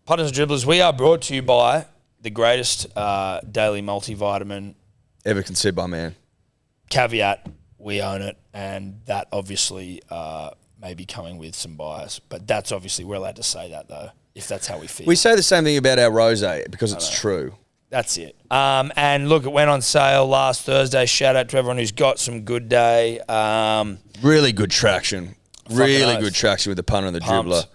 Punters and Dribblers, we are brought to you by the greatest daily multivitamin ever conceived by man. Caveat, we own it, and that obviously may be coming with some bias. But that's obviously, we're allowed to say that, though, if that's how we feel. We say the same thing about our rosé because it's true. That's it. And look, it went on sale last Thursday. Shout out to everyone who's got some Good Day. Really good traction. Really good traction with the punter and the dribbler.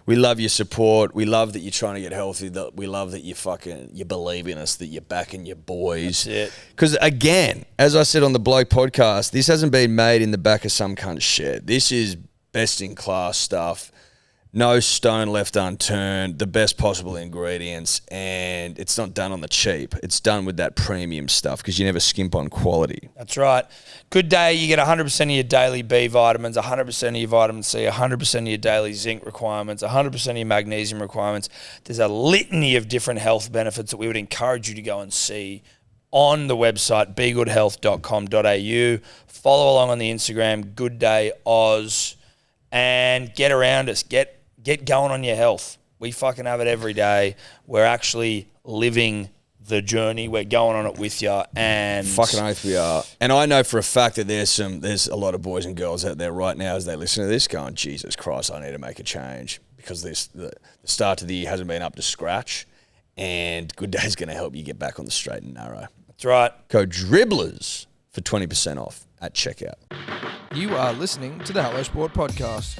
We love your support. We love that you're trying to get healthy. We love that you believe in us, that you're backing your boys. That's it. Because again, as I said on the Bloke podcast, this hasn't been made in the back of some cunt's shed. This is best in class stuff. No stone left unturned, the best possible ingredients, and it's not done on the cheap. It's done with that premium stuff because you never skimp on quality. That's right. Good Day, you get 100% of your daily B vitamins, 100% of your vitamin C, 100% of your daily zinc requirements, 100% of your magnesium requirements. There's a litany of different health benefits that we would encourage you to go and see on the website, begoodhealth.com.au. Follow along on the Instagram, Good Day Oz, and get around us. Get going on your health. We fucking have it every day. We're actually living the journey. We're going on it with you. And fucking oath we are. And I know for a fact that there's a lot of boys and girls out there right now as they listen to this going, Jesus Christ, I need to make a change because the start of the year hasn't been up to scratch. And Good Day's going to help you get back on the straight and narrow. That's right. Code Dribblers for 20% off at checkout. You are listening to the Hello Sport Podcast.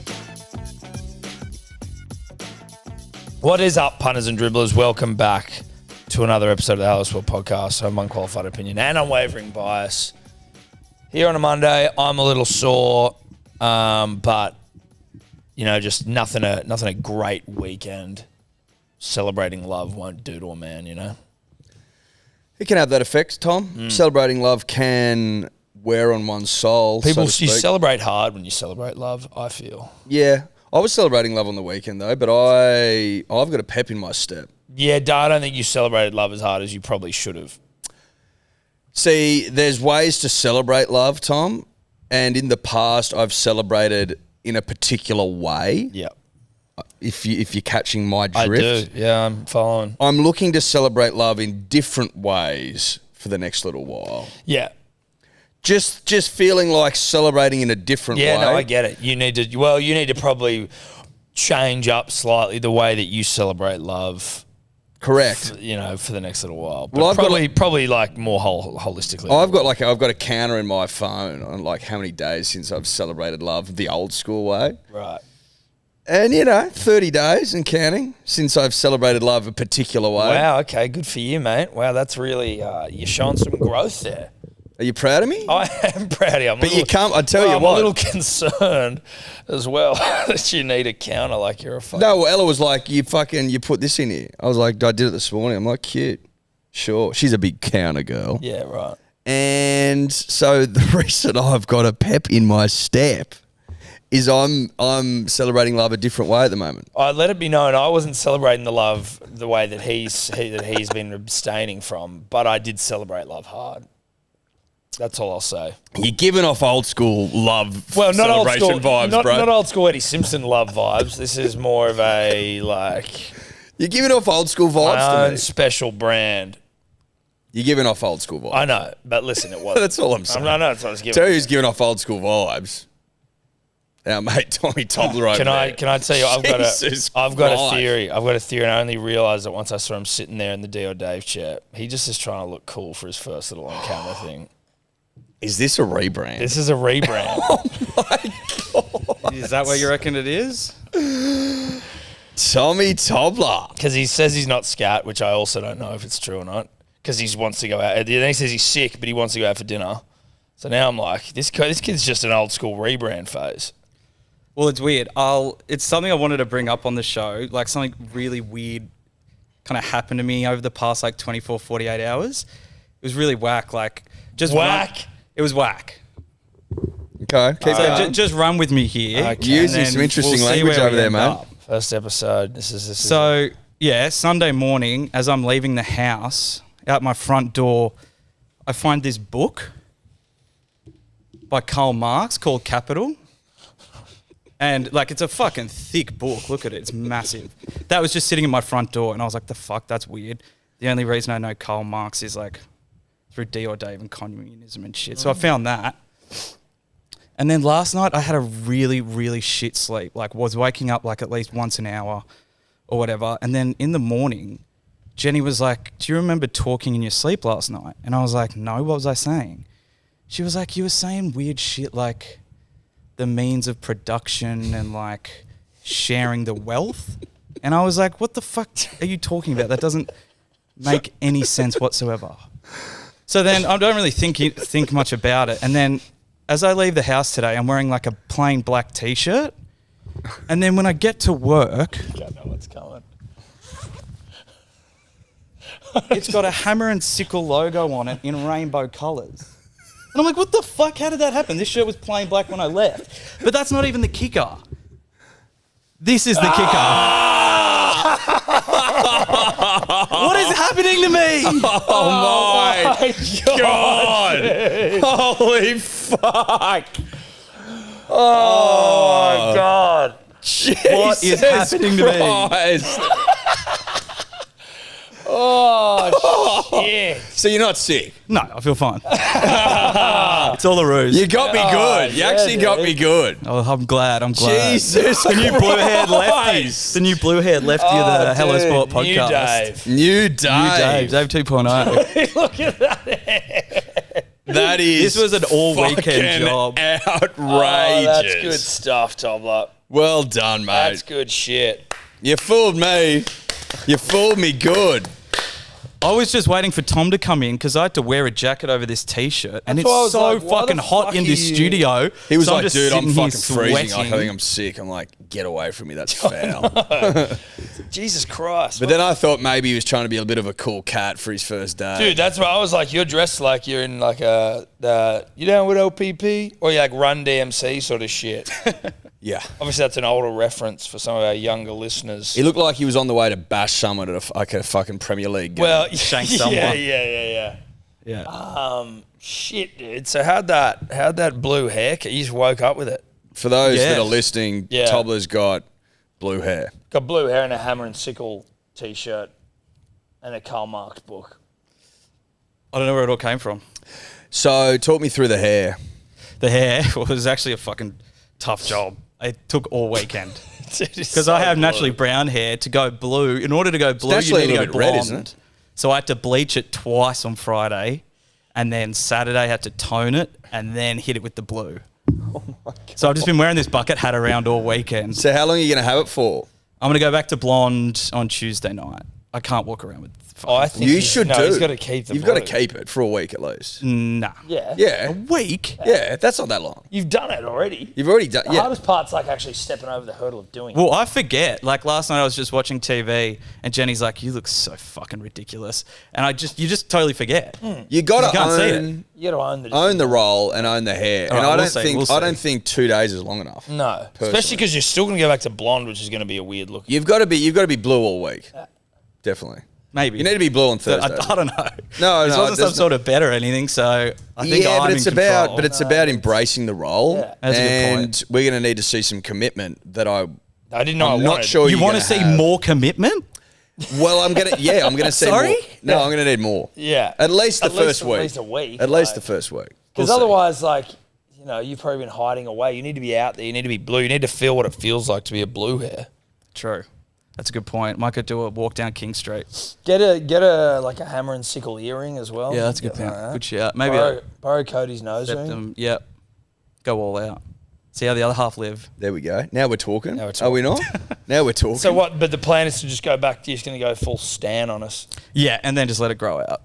What is up, punters and dribblers? Welcome back to another episode of the Hello Sport Podcast. Home unqualified opinion and unwavering bias. Here on a Monday, I'm a little sore, but just nothing a great weekend. Celebrating love won't do to a man, It can have that effect, Tom. Celebrating love can wear on one's soul. People, so you celebrate hard when you celebrate love, I feel. Yeah. I was celebrating love on the weekend, though, but I've got a pep in my step. Yeah, I don't think you celebrated love as hard as you probably should have. See, there's ways to celebrate love, Tom, and in the past I've celebrated in a particular way. Yeah. If you're catching my drift. I do, yeah, I'm following. I'm looking to celebrate love in different ways for the next little while. Yeah. Just feeling like celebrating in a different way. Yeah, no, I get it. You need to probably change up slightly the way that you celebrate love. Correct. For the next little while. But well, probably like more holistically. I've got a counter in my phone on like how many days since I've celebrated love the old school way. Right. And 30 days and counting since I've celebrated love a particular way. Wow, okay, good for you, mate. Wow, that's really you're showing some growth there. Are you proud of me? I am proud of you. I'm a little concerned as well that you need a counter like you're a fucking... No, well, Ella was like, you put this in here. I was like, I did it this morning. I'm like, cute. Sure. She's a big counter girl. Yeah, right. And so the reason I've got a pep in my step is I'm celebrating love a different way at the moment. I let it be known I wasn't celebrating the love the way that he's been abstaining from, but I did celebrate love hard. That's all I'll say. You're giving off old school love not celebration old school, vibes, bro. Not old school Eddie Simpson love vibes. This is more of a You're giving off old school vibes my to own me. special brand. You're giving off old school vibes. I know, but listen, it was. That's all I'm saying. I know that's what I was giving. Tell you who's giving off old school vibes. Our mate Tommy Tobler over there. Can I tell you? I've got a theory. I've got a theory, and I only realised that once I saw him sitting there in the DYOR Dave chair. He just is trying to look cool for his first little on camera thing. Is this a rebrand? This is a rebrand. Oh my god! Is that what you reckon it is? Tommy Tobler. Because he says he's not scat, which I also don't know if it's true or not. Because he wants to go out. Then he says he's sick, but he wants to go out for dinner. So now I'm like, this kid's just an old school rebrand phase. Well, it's weird. It's something I wanted to bring up on the show. Like something really weird kind of happened to me over the past 24, 48 hours. It was really whack. Whack? It was whack. Okay. Keep going. Just run with me here. Okay. Using some interesting language over there, mate. First episode. This is Sunday morning, as I'm leaving the house, out my front door, I find this book by Karl Marx called Capital. And like, it's a fucking thick book. Look at it. It's massive. That was just sitting in my front door. And I was like, the fuck, that's weird. The only reason I know Karl Marx is like through DYOR Dave and communism and shit. So I found that. And then last night I had a really, really shit sleep. Like, was waking up like at least once an hour or whatever. And then in the morning, Jenny was like, do you remember talking in your sleep last night? And I was like, no, what was I saying? She was like, you were saying weird shit like the means of production and like sharing the wealth. And I was like, what the fuck are you talking about? That doesn't make any sense whatsoever. So then I don't really think much about it. And then as I leave the house today, I'm wearing like a plain black t-shirt. And then when I get to work, I don't know what's coming. it's got a hammer and sickle logo on it in rainbow colours. And I'm like, what the fuck? How did that happen? This shirt was plain black when I left. But that's not even the kicker. This is the kicker. What is happening to me? Oh my God. Holy fuck. Oh my God. What is happening to me? Oh, shit. So you're not sick? No, I feel fine. It's all a ruse. You got me good. You actually got me good. Oh, I'm glad. Jesus. The new blue-haired lefties. The new blue-haired lefty of the Hello Sport podcast. New Dave. Dave 2.0. Look at that. That is This was an all-weekend job. outrageous. Oh, that's good stuff, Tobler. Well done, mate. That's good shit. You fooled me. You fooled me good. I was just waiting for Tom to come in because I had to wear a jacket over this t-shirt, and That's why I it's was so like, why fucking the hot fuck in are this you- studio. He was So like, just dude, I'm sitting here fucking freezing. I sweating. think I'm sick. I'm like, get away from me. That's foul. Jesus Christ. But then I thought maybe he was trying to be a bit of a cool cat for his first day. Dude, that's why I was like, you're dressed like you're in like you down with OPP? Or you like Run DMC sort of shit. Yeah. Obviously, that's an older reference for some of our younger listeners. He looked like he was on the way to bash someone at a fucking Premier League game. Well, Shank yeah, someone. yeah. Yeah. Shit, dude. So how'd that blue haircut? You just woke up with it. For those Yes. that are listening, Yeah. Tobler's got blue hair. Got blue hair and a hammer and sickle t-shirt and a Karl Marx book. I don't know where it all came from. So talk me through the hair. The hair was actually a fucking tough job. It took all weekend. Because So I have blue. naturally brown hair. To go blue, in order to go blue, you naturally need a to go little bit red, blonde. isn't it? So I had to bleach it twice on Friday, and then Saturday I had to tone it, and then hit it with the blue. Oh my God. So I've just been wearing this bucket hat around all weekend. So how long are you going to have it for? I'm going to go back to blonde on Tuesday night. I can't walk around with Oh, I fucking think You should do. He's got to keep the You've got to blue. keep it for a week at least. Nah. Yeah. Yeah. A week? Yeah, that's not that long. You've done it already. You've already done. The Yeah. hardest part's like actually stepping over the hurdle of doing it. Well, I forget. Like last night I was just watching TV and Jenny's like, you look so fucking ridiculous. And you just totally forget. You got You can't see to it. You got to own the role and own the hair. All and right, I we'll don't see, think we'll I don't see. think 2 days is long enough. No, Personally. especially because you're still going to go back to blonde, which is going to be a weird look. You've got to be blue all week. Definitely. Maybe. You need to be blue on But Thursday. I don't know. No, This no, wasn't some there's sort of bet or anything, so I think I'm but in it's control. about embracing the role. Yeah. That's a good point. And we're going to need to see some commitment that I I didn't know I'm I not wanted. sure You you're want to gonna see have. more commitment? Well, I'm going to see Sorry? more. No, I'm going to need more. Yeah. At least the At least- first at week. least a week, At least like- the first week. Because We'll see. otherwise, like, you know, you've probably been hiding away. You need to be out there. You need to be blue. You need to feel what it feels like to be a blue hair. True. That's a good point. Might could do a walk down King Street. Get a like a hammer and sickle earring as well. Yeah, that's a good Get point. like that. Good shout. Maybe borrow Cody's nose ring. septum. Yep. Go all out. See how the other half live. There we go. Now we're talking. Now we're Are we not? Now we're talking. So what? But the plan is to just go back. You're just going to go full Stan on us. Yeah, and then just let it grow out.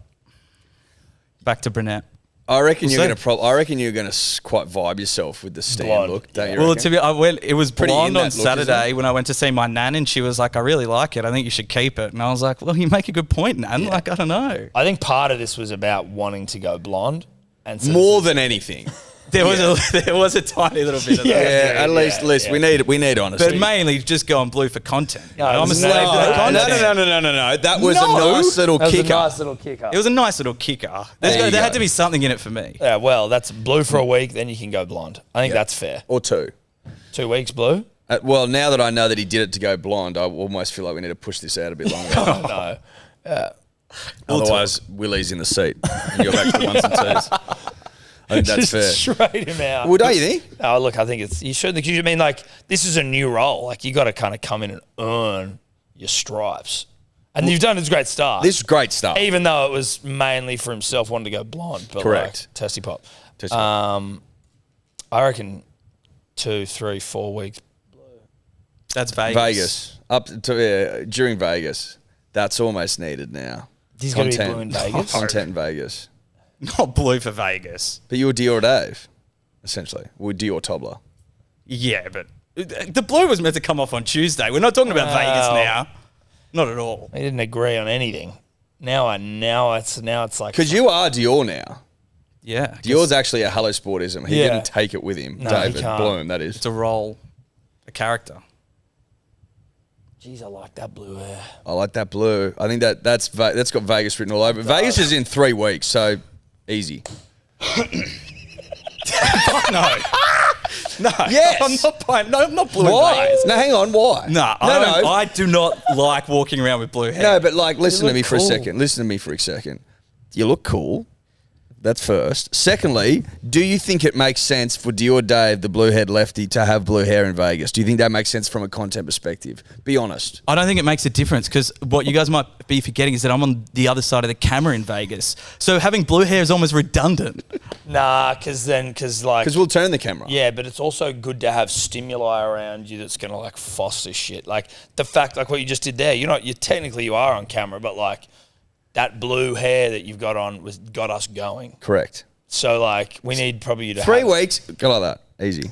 Back to brunette. I reckon you're see. going to I reckon you're going to quite vibe yourself with the stand Blonde. look, don't Yeah. you? Well, reckon? it was Pretty blonde in on that look, isn't Saturday it? when I went to see my nan, and she was like, I really like it. I think you should keep it. And I was like, well, you make a good point, nan. Like, I don't know. I think part of this was about wanting to go blonde, and so More than anything. There was a tiny little bit of Yeah, that. at least yeah. we need honesty. But mainly just going blue for content. No, I'm a there's slave no- to the no, content. No. That was No. a nice little that was kicker. a nice little kicker. It was a nice little kicker. There you There had go. to be something in it for me. Yeah, well, that's blue for a week. Then you can go blonde. I think that's fair. Or 2. 2 weeks, Blue? Well, now that I know that he did it to go blonde, I almost feel like we need to push this out a bit longer. Oh, no. Otherwise, Willie's in the seat and you're back to ones and twos. I think that's fair. Straight him out. Well, don't you think? Oh, look, I think you should. I mean, like, this is a new role. Like, you got to kind of come in and earn your stripes. And you've done a great start. This is great stuff. Even though it was mainly for himself, wanted to go blonde. But Correct. Like, testy pop. Testy pop. I reckon 2, 3, 4 weeks. That's Vegas. Vegas. Up to during Vegas. That's almost needed now. He's going to be blue in Vegas. Content in Vegas. Not blue for Vegas. But you were DYOR Dave, essentially. We're DYOR Tobler. Yeah, but the blue was meant to come off on Tuesday. We're not talking about Vegas now. Not at all. He didn't agree on anything. Now it's like Because you are DYOR now. Yeah. DYOR's actually a hello sportism. He Yeah. didn't take it with him. No, he David can't. Bloom, that is. It's a role, a character. Jeez, I like that blue hair. I like that blue. I think that's got Vegas written all over it. Vegas is in 3 weeks, so easy. No. No. Yes. I'm not playing. No, I'm not blue Why? in Vegas. No, hang on. Why? No, I do not like walking around with blue hair. No, but like, listen to look me for a cool. second. Listen to me for a second. You look cool. That's first. Secondly, do you think it makes sense for DYOR Dave, the blue-haired lefty, to have blue hair in Vegas? Do you think that makes sense from a content perspective? Be honest. I don't think it makes a difference because what you guys might be forgetting is that I'm on the other side of the camera in Vegas. So having blue hair is almost redundant. Nah, because Because we'll turn the camera. yeah, but it's also good to have stimuli around you that's going to like foster shit. Like the fact, like what you just did there, you technically you are on camera, but like that blue hair that you've got on got us going. Correct. So like we need probably you to 3 have, weeks, go like that. Easy.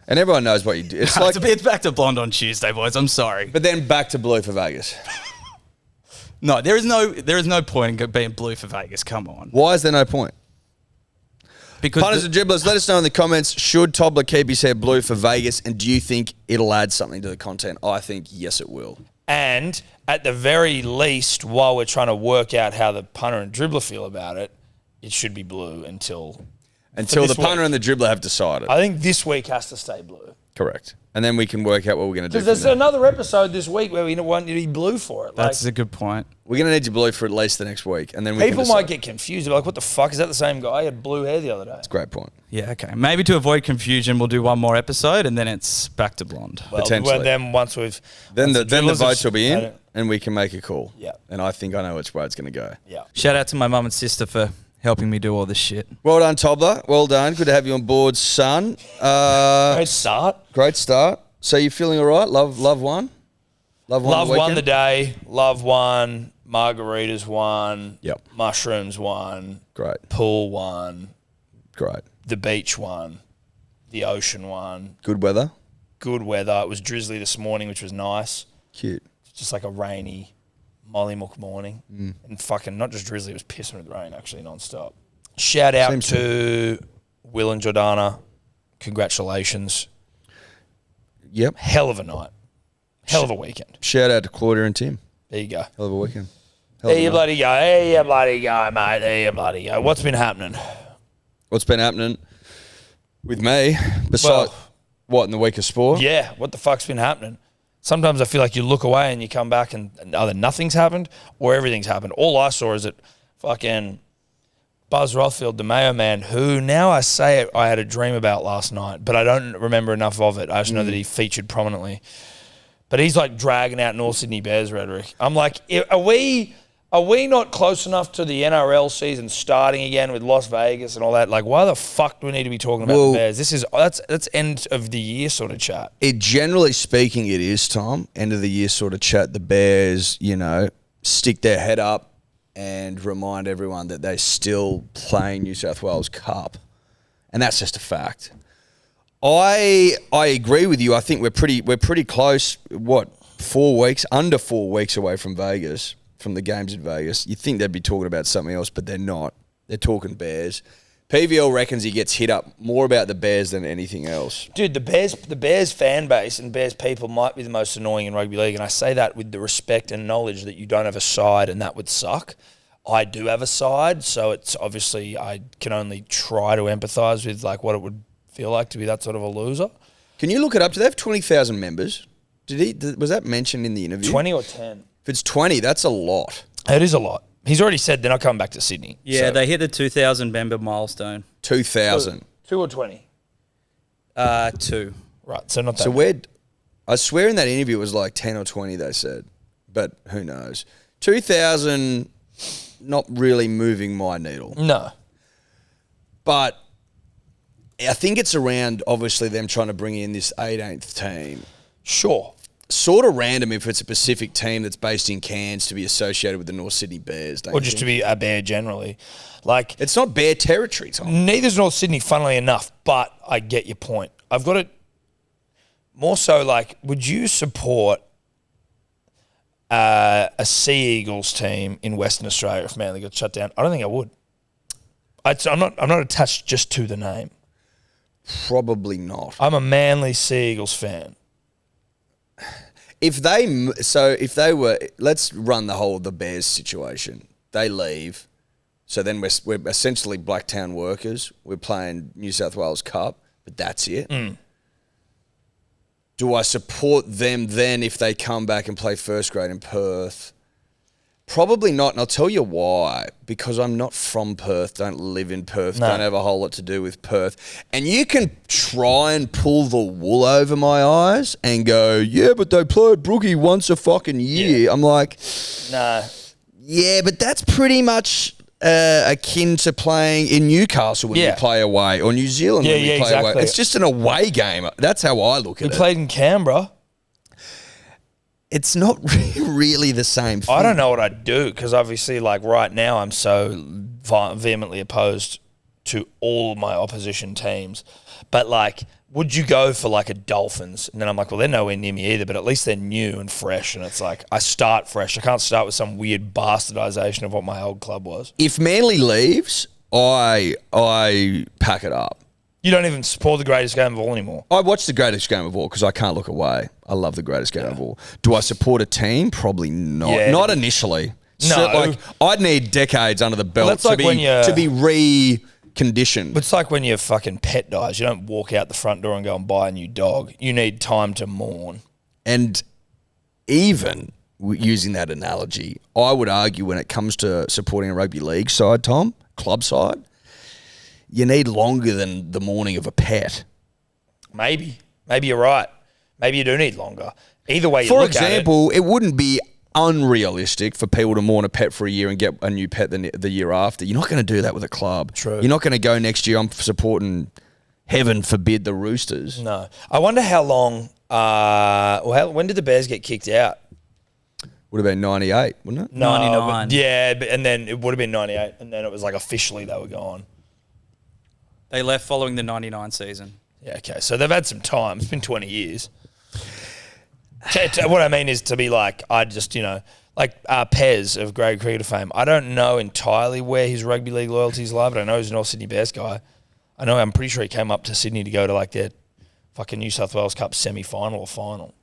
And everyone knows what you do. It's like, It's back to blonde on Tuesday, boys. I'm sorry. but then back to blue for Vegas. No, there is no point in being blue for Vegas. Come on. Why is there no point? Because Punters and dribblers, let us know in the comments, should Tobler keep his hair blue for Vegas, and do you think it'll add something to the content? I think yes, it will. and at the very least, while we're trying to work out how the punter and dribbler feel about it, it should be blue until The this punter week. and the dribbler have decided. I think this week has to stay blue. Correct. And then we can work out what we're going to do. Because there's from there. another episode this week where we want you to be blue for it. Like, that's a good point. We're going to need you blue for at least the next week. And then we people can might decide. get confused. They're like, what the fuck? Is that the same guy? He had blue hair the other day. Great point. Yeah, okay. Maybe to avoid confusion, we'll do one more episode and then it's back to blonde. Well, Potentially. then once we've... Then once the dribblers votes have- will be I in, don't- and we can make a call. Yeah. And I think I know which way it's going to go. Yeah. Shout out to my mum and sister for helping me do all this shit. Well done, Tobler. Well done. Good to have you on board, son. Great start. Great start. So you feeling all right? Love won? Love Love the won the weekend? day. Love won. Margaritas won. Yep. Mushrooms won. Great. Pool won. Great. The beach won. The ocean won. Good weather? Good weather. It was drizzly this morning, which was nice. Cute. Just like a rainy mollymook morning. And fucking not just drizzly, it was pissing with rain actually non-stop. Shout out Seems to Will and Jordana. Congratulations. Yep. Hell of a night. Hell of a weekend. Shout out to Claudia and Tim. There you go. Hell of a weekend. Hell of There a you night. bloody go. There you bloody go, mate. There you bloody go. What's been happening? What's been happening with me? Besides, what, in the week of sport? Yeah, what the fuck's been happening? Sometimes I feel like you look away and you come back and either nothing's happened or everything's happened. All I saw is that fucking Buzz Rothfield, the Mayo man, who now I say I had a dream about last night, but I don't remember enough of it. I just know that he featured prominently. But he's like dragging out North Sydney Bears rhetoric. I'm like, are we not close enough to the NRL season starting again with Las Vegas and all that? Like, why the fuck do we need to be talking about Well, the Bears? That's end of the year sort of chat. It generally speaking, it is, Tom. End of the year sort of chat. The Bears, stick their head up and remind everyone that they're still playing New South Wales Cup. And that's just a fact. I agree with you. I think we're pretty close. What, 4 weeks, under 4 weeks away from Vegas, from the games in Vegas. You'd think they'd be talking about something else, but they're not. They're talking Bears. PVL reckons he gets hit up more about the Bears than anything else. Dude, the Bears fan base and Bears people might be the most annoying in rugby league, and I say that with the respect and knowledge that you don't have a side and that would suck. I do have a side, so it's obviously I can only try to empathise with like what it would feel like to be that sort of a loser. Can you look it up? Do they have 20,000 members? Was that mentioned in the interview? 20 or 10? If it's 20, that's a lot. It is a lot. He's already said they're not coming back to Sydney. Yeah, so. they hit the 2,000 member milestone. 2,000. 2 or 20? 2. Right, so not that So many. I swear in that interview it was like 10 or 20 they said, but who knows. 2,000, not really moving my needle. No. But I think it's around, obviously, them trying to bring in this 18th team. Sure. Sort of random if it's a Pacific team that's based in Cairns to be associated with the North Sydney Bears, don't Or you just think? to be a Bear generally. Like, It's not Bear territory, Tom. neither's North Sydney, funnily enough, but I get your point. I've got it more so like, would you support a Sea Eagles team in Western Australia if Manly got shut down? I don't think I would. I'm not attached just to the name. Probably not. I'm a Manly Sea Eagles fan. If they were, let's run the Bears situation. They leave, so then we're essentially Blacktown workers. We're playing New South Wales Cup, but that's it. Do I support them then if they come back and play first grade in Perth? Probably not, and I'll tell you why. Because I'm not from Perth, don't live in Perth, No. don't have a whole lot to do with Perth. And you can try and pull the wool over my eyes and go, yeah, but they play at Brookie once a fucking year. Yeah. I'm like, No. yeah, but that's pretty much akin to playing in Newcastle when Yeah. we play away, or New Zealand when we play exactly. away. It's just an away game. That's how I look We at it. played in Canberra. It's not really the same thing. I don't know what I'd do because obviously, like right now, I'm so vehemently opposed to all my opposition teams. But like, would you go for like a Dolphins? And then I'm like, well, they're nowhere near me either, but at least they're new and fresh. And it's like, I start fresh. I can't start with some weird bastardization of what my old club was. If Manly leaves, I pack it up. You don't even support the greatest game of all anymore. I watch the greatest game of all because I can't look away. I love the greatest game of all. Do I support a team? Probably not. Yeah. Not initially. No. I'd need decades under the belt that's like when to be reconditioned. But it's like when your fucking pet dies. You don't walk out the front door and go and buy a new dog. You need time to mourn. And even using that analogy, I would argue when it comes to supporting a rugby league side, Tom, club side, you need longer than the mourning of a pet. Maybe you're right. Maybe you do need longer. Either way, you For look example, it wouldn't be unrealistic for people to mourn a pet for a year and get a new pet the year after. You're not going to do that with a club. True. You're not going to go next year, I'm supporting, heaven forbid, the Roosters. No. I wonder how long, when did the Bears get kicked out? Would have been 98, wouldn't it? No, 99. Yeah, and then it would have been 98, and then it was like officially they were gone. They left following the 99 season. Yeah, okay. So they've had some time. It's been 20 years. What I mean is to be like, I just, like Pez of Grade Cricketer fame. I don't know entirely where his rugby league loyalties lie, but I know he's a North Sydney Bears guy. I'm pretty sure he came up to Sydney to go to like their fucking New South Wales Cup semi-final or final.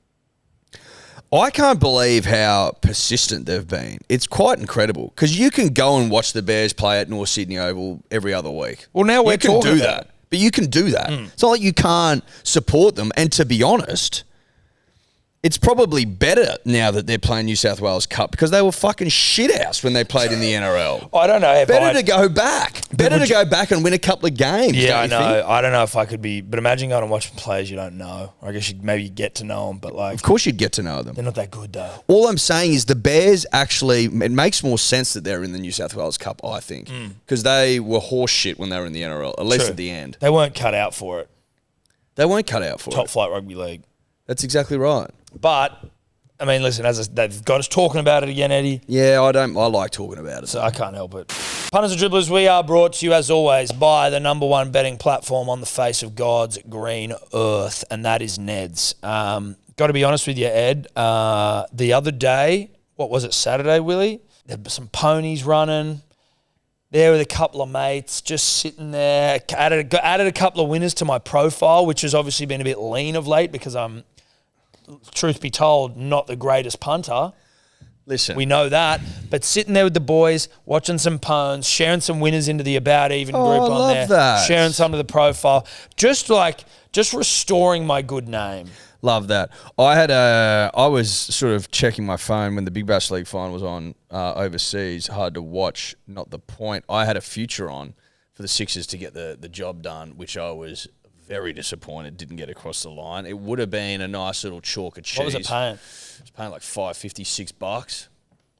I can't believe how persistent they've been. It's quite incredible because you can go and watch the Bears play at North Sydney Oval every other week. Well, now we're you can talking do about that, but you can do that. It's not like you can't support them. And to be honest, it's probably better now that they're playing New South Wales Cup because they were fucking shithouse when they played in the NRL. I don't know if Better to go back. Better to go back and win a couple of games. Yeah, I don't you know. think? I don't know if I could be, but imagine going and watching players you don't know. I guess you maybe get to know them, but like Of course you'd get to know them. they're not that good though. All I'm saying is the Bears actually, it makes more sense that they're in the New South Wales Cup, I think, because they were horse shit when they were in the NRL, at least True. at the end. They weren't cut out for it. They weren't cut out for Top it. flight rugby league. That's exactly right. But I mean, listen, they've got us talking about it again, Eddie. Yeah, I like talking about it. So I can't help it. Punters and Dribblers, we are brought to you, as always, by the number one betting platform on the face of God's green earth, and that is Ned's. Got to be honest with you, Ed. The other day, what was it, Saturday, Willie? There were some ponies running. There with a couple of mates, just sitting there. Added a couple of winners to my profile, which has obviously been a bit lean of late because I'm, truth be told, not the greatest punter. Listen. We know that. But sitting there with the boys, watching some pones, sharing some winners into the About Even group I on love there, that. sharing some of the profile, just restoring my good name. Love that. I was sort of checking my phone when the Big Bash League final was on overseas. Hard to watch, not the point. I had a future on for the Sixers to get the job done, which I was very disappointed didn't get across the line. It would have been a nice little chalk of cheese. What was it paying? It was paying like $5.56.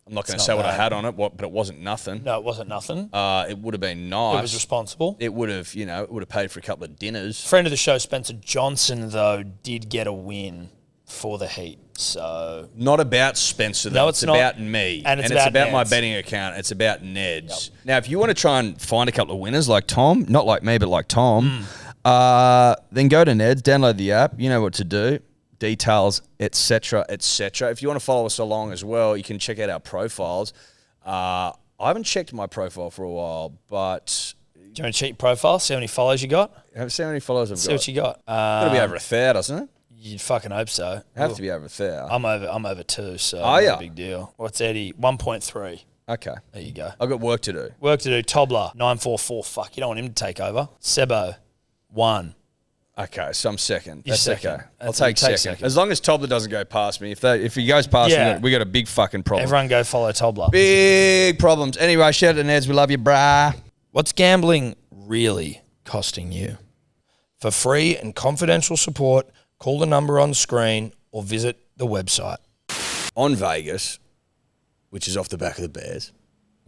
I'm not going to not say what I bad. had on it, but it wasn't nothing. No, it wasn't nothing. It would have been nice. It was responsible. It would have, it would have paid for a couple of dinners. Friend of the show, Spencer Johnson, though, did get a win for the Heat. So Not about Spencer, though. No, it's it's not. about me. And it's it's about my Neds. betting account. It's about Neds. Now, if you want to try and find a couple of winners like Tom, not like me, but like Tom, then go to Neds, download the app. You know what to do. Details, etc., etc. If you want to follow us along as well, you can check out our profiles. I haven't checked my profile for a while, but do you want to check your profile? See how many follows you got? have seen how many followers I've See got. what you got. Got to be over 1,000, doesn't it? You'd fucking hope so. Have to be over 1,000. I'm over 2, so Are not ya? a big deal. What's Eddie? 1.3. Okay. There you go. I've got work to do. Work to do. Tobler 944. Fuck, you don't want him to take over. Sebo 1. Okay, so I'm second. You're That's second. okay. I'll That's- take you take second. second. As long as Tobler doesn't go past me. If he goes past Yeah. me, we got a big fucking problem. Everyone go follow Tobler. Big problems. Anyway, shout out to Neds. We love you, brah. What's gambling really costing you? For free and confidential support, call the number on the screen or visit the website. On Vegas, which is off the back of the Bears.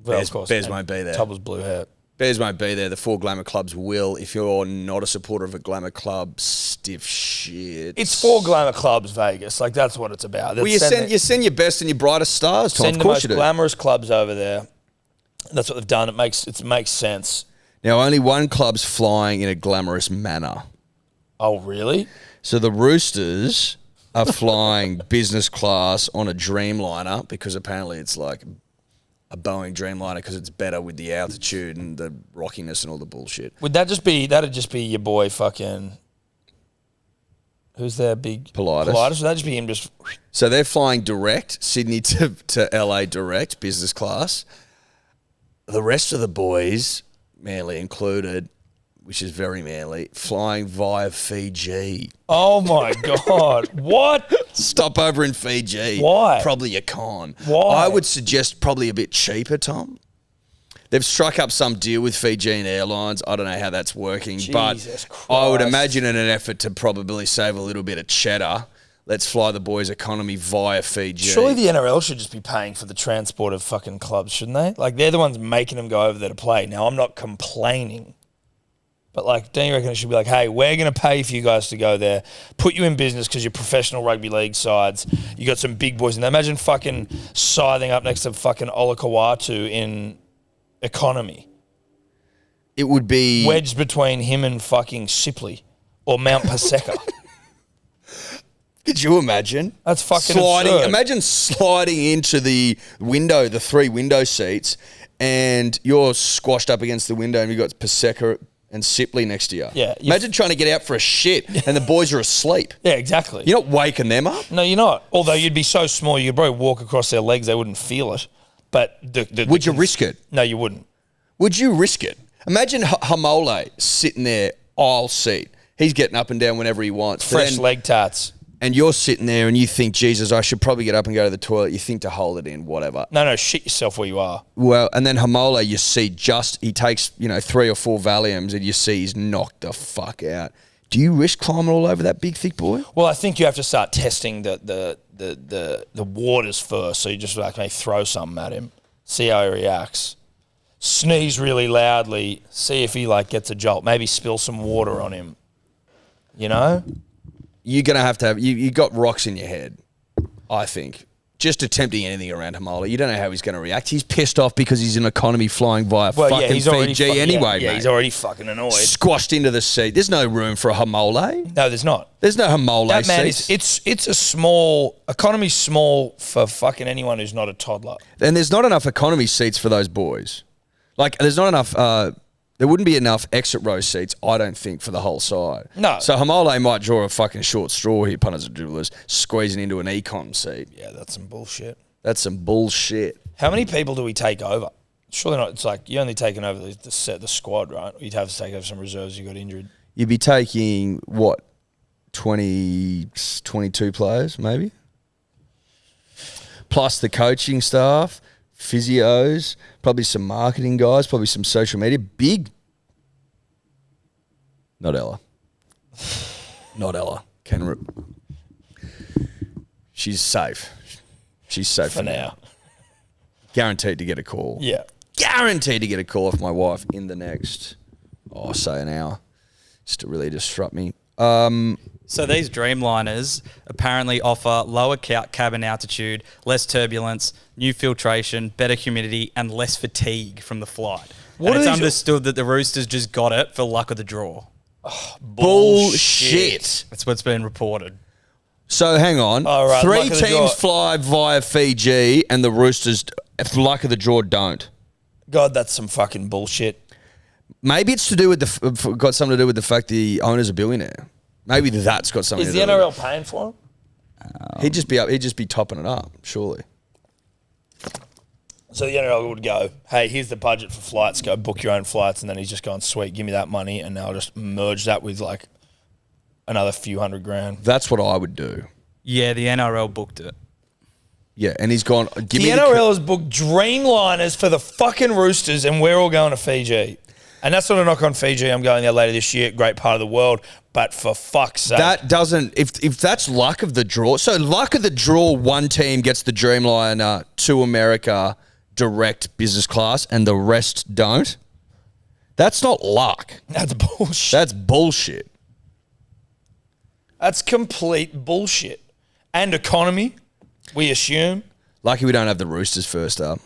Well, Bears- of course. Bears and won't be there. Tobler's blue hair. Bears won't be there. The 4 glamour clubs will. If you're not a supporter of a glamour club, stiff shit. It's 4 glamour clubs, Vegas. Like, that's what it's about. Well, you send your best and your brightest stars, Tom. send Of the course most you do. glamorous clubs over there. That's what they've done. It makes sense. Now, only one club's flying in a glamorous manner. Oh, really? So the Roosters are flying business class on a Dreamliner because apparently it's like a Boeing Dreamliner because it's better with the altitude and the rockiness and all the bullshit. That'd just be your boy fucking, who's their big? Politis. Would that just be him just, So they're flying direct, Sydney to LA direct, business class. The rest of the boys, Manly included, which is very manly, flying via Fiji. oh my God. What? Stop over in Fiji. Why? Probably a con. Why? I would suggest probably a bit cheaper, Tom. They've struck up some deal with Fijian Airlines. I don't know how that's working, but Jesus I would Christ. imagine in an effort to probably save a little bit of cheddar, let's fly the boys' economy via Fiji. Surely the NRL should just be paying for the transport of fucking clubs, shouldn't they? Like, they're the ones making them go over there to play. Now, I'm not complaining. But, like, don't you reckon it should be like, hey, we're going to pay for you guys to go there, put you in business because you're professional rugby league sides. You got some big boys. And imagine fucking scything up next to fucking Olakawatu in economy. It would be... Wedged between him and fucking Sipley or Mount Paseka. Could you imagine? That's fucking sliding. absurd. Imagine sliding into the window, the 3 window seats, and you're squashed up against the window and you've got Paseka and Sipley next to you. Yeah, Imagine trying to get out for a shit and the boys are asleep. Yeah, exactly. You're not waking them up. No, you're not. Although you'd be so small, you could probably walk across their legs, they wouldn't feel it. But Would you risk it? No, you wouldn't. Would you risk it? Imagine Hamole sitting there, aisle seat. He's getting up and down whenever he wants. But Fresh then- leg tats. And you're sitting there and you think, Jesus, I should probably get up and go to the toilet. You think to hold it in, whatever. No, shit yourself where you are. Well, and then Hamole, you see he takes, 3 or 4 Valiums and you see he's knocked the fuck out. Do you risk climbing all over that big, thick boy? Well, I think you have to start testing the waters first. So you just like maybe throw something at him, see how he reacts. Sneeze really loudly, see if he like gets a jolt. Maybe spill some water on him. You know? You're going to have, you got rocks in your head, I think. Just attempting anything around Hamole. You don't know how he's going to react. He's pissed off because he's in economy flying via fucking he's already Fiji anyway, yeah, mate. he's already fucking annoyed. Squashed into the seat. There's no room for a Hamole. No, there's not. There's no Hamole That man seats. it's a small economy, small for fucking anyone who's not a toddler. And there's not enough economy seats for those boys. Like, there's not enough... there wouldn't be enough exit row seats, I don't think, for the whole side. No. So Hamole might draw a fucking short straw here, punters and dribblers, squeezing into an econ seat. Yeah, that's some bullshit. That's some bullshit. How many people do we take over? Surely not. It's like you're only taking over the squad, right? You'd have to take over some reserves who got injured. You'd be taking, what, 20, 22 players, maybe? Plus the coaching staff, physios, probably some marketing guys, probably some social media. Big. Not Ella. Not Ella. She's safe. She's safe For now. Guaranteed to get a call. Yeah. Guaranteed to get a call off my wife in the next, say an hour. Just to really disrupt me. So these Dreamliners apparently offer lower cabin altitude, less turbulence, new filtration, better humidity, and less fatigue from the flight. What and it's are these- understood that the Roosters just got it for luck of the draw. Bullshit. That's what's been reported. So hang on. All right, 3 luck of the draw. teams fly via Fiji and the Roosters, if luck of the draw, don't. God, that's some fucking bullshit. Maybe it's to do with got something to do with the fact the owner's a billionaire. Maybe that's got something Is to the do with NRL paying for him? it. He'd just be topping it up, surely. So the NRL would go, hey, here's the budget for flights. Go book your own flights. And then he's just gone, sweet, give me that money. And now I'll just merge that with like another few $100,000. That's what I would do. Yeah, the NRL booked it. Yeah, and he's gone, give The me NRL has booked Dreamliners for the fucking Roosters and we're all going to Fiji. And that's not a knock on Fiji. I'm going there later this year. Great part of the world. But for fuck's sake. That doesn't, if that's luck of the draw. So luck of the draw, one team gets the Dreamliner to America direct business class and the rest don't. That's not luck. That's bullshit. That's bullshit. That's complete bullshit. And economy, we assume. Lucky we don't have the Roosters first up.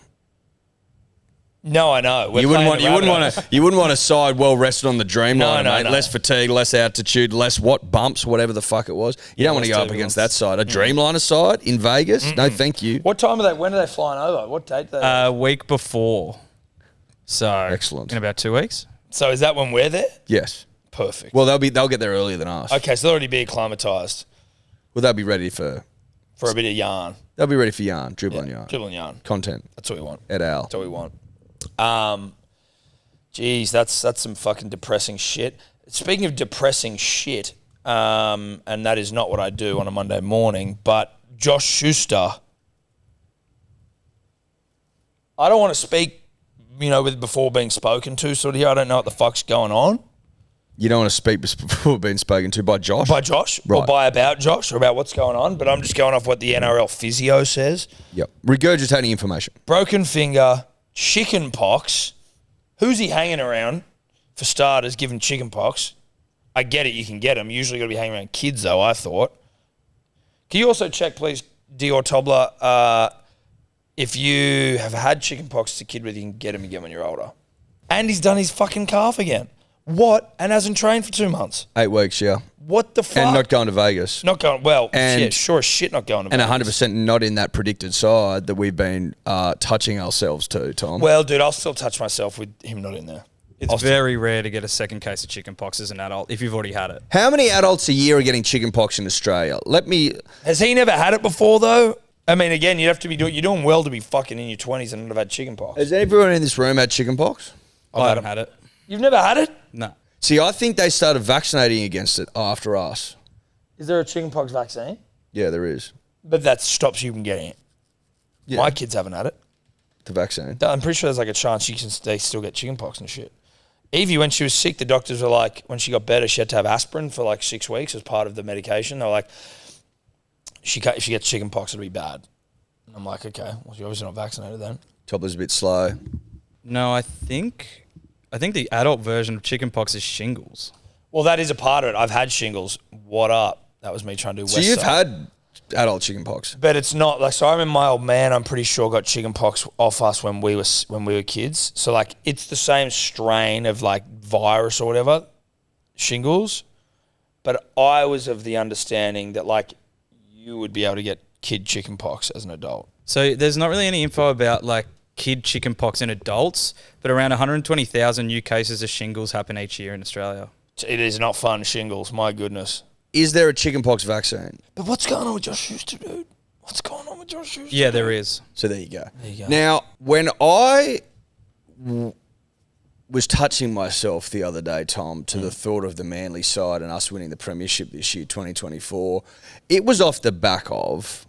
No, I know. You wouldn't want to side well rested on the Dreamliner, No, mate. no. Less fatigue, less altitude, less what bumps, whatever the fuck it was. You don't want to less go up against that side. A Dreamliner side in Vegas? No, thank you. What time are they? When are they flying over? What date? Are they? Week before. So Excellent. in about 2 weeks. So is that when we're there? Yes. Perfect. Well, they'll get there earlier than us. Okay, so they'll already be acclimatised Well, they'll be ready for for a bit of yarn. They'll be ready for yarn, dribbling yarn, Dribbling yarn. content. That's what we want. Et al. That's what we want. Geez, that's some fucking depressing shit. Speaking of depressing shit, and that is not what I do on a Monday morning, but Josh Schuster. I don't want to speak, with before being spoken to sort of here. I don't know what the fuck's going on. You don't want to speak before being spoken to by Josh? By Josh, Right. or by about Josh, or about what's going on, but I'm just going off what the NRL physio says. Yep. Regurgitating information. Broken finger, chickenpox. Who's he hanging around? For starters, given chickenpox. I get it, you can get them. Usually got to be hanging around kids, though, I thought. Can you also check, please, DYOR Tobler, if you have had chickenpox as a kid, whether you can get them again when you're older. And he's done his fucking calf again. What? And hasn't trained for 2 months. 8 weeks, yeah. What the fuck? And not going to Vegas. Not going, well, And- yeah, sure as shit not going to And Vegas. 100% not in that predicted side that we've been touching ourselves to, Tom. Well, dude, I'll still touch myself with him not in there. It's very rare to get a second case of chickenpox as an adult if you've already had it. How many adults a year are getting chickenpox in Australia? Has he never had it before, though? I mean, again, you'd have to be you're doing well to be fucking in your 20s and not have had chickenpox. Has everyone in this room had chickenpox? I haven't had it. You've never had it? No. See, I think they started vaccinating against it after us. Is there a chickenpox vaccine? Yeah, there is. But that stops you from getting it. Yeah. My kids haven't had it. The vaccine. I'm pretty sure there's like a chance they still get chickenpox and shit. Evie, when she was sick, the doctors were like, when she got better, she had to have aspirin for like 6 weeks as part of the medication. They were like, if she gets chickenpox, it'll be bad. And I'm like, okay, well, you're obviously not vaccinated then. Tobler's a bit slow. No, I think the adult version of chickenpox is shingles. Well, that is a part of it. I've had shingles. What up? That was me trying to do So West you've Side. had adult chickenpox. But it's not like, so I remember my old man, I'm pretty sure, got chickenpox off us when we were kids. So like it's the same strain of like virus or whatever, shingles. But I was of the understanding that like you would be able to get kid chickenpox as an adult. So there's not really any info about like kid chickenpox in adults, but around 120,000 new cases of shingles happen each year in Australia. It is not fun, shingles, my goodness. Is there a chickenpox vaccine? But what's going on with Josh Schuster, dude? What's going on with Josh Schuster? Yeah, there is. So there you go. There you go. Now, when I was touching myself the other day, Tom, to the thought of the Manly side and us winning the premiership this year, 2024, it was off the back of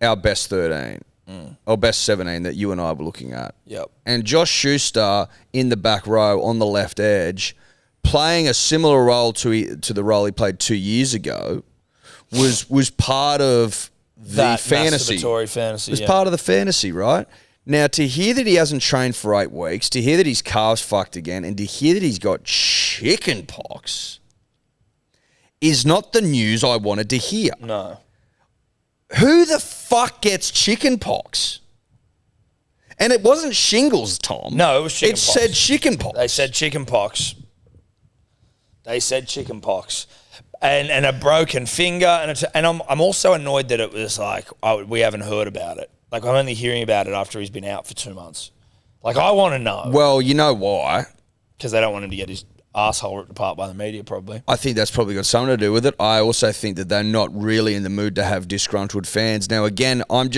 our best 13, or best 17 that you and I were looking at. Yep. And Josh Schuster in the back row on the left edge, playing a similar role to the role he played 2 years ago, was part of the That fantasy. masturbatory fantasy. Was yeah. part of the fantasy, right? Now, to hear that he hasn't trained for 8 weeks, to hear that his calf's fucked again, and to hear that he's got chickenpox is not the news I wanted to hear. No. Who the fuck gets chickenpox? And it wasn't shingles, Tom. No, it was It chickenpox. said chickenpox. They said chickenpox. They said chickenpox. And a broken finger. And I'm also annoyed that it was like, we haven't heard about it. Like, I'm only hearing about it after he's been out for 2 months. Like, I want to know. Well, you know why? Because they don't want him to get his asshole ripped apart by the media, probably. I think that's probably got something to do with it. I also think that they're not really in the mood to have disgruntled fans. Now, again, I'm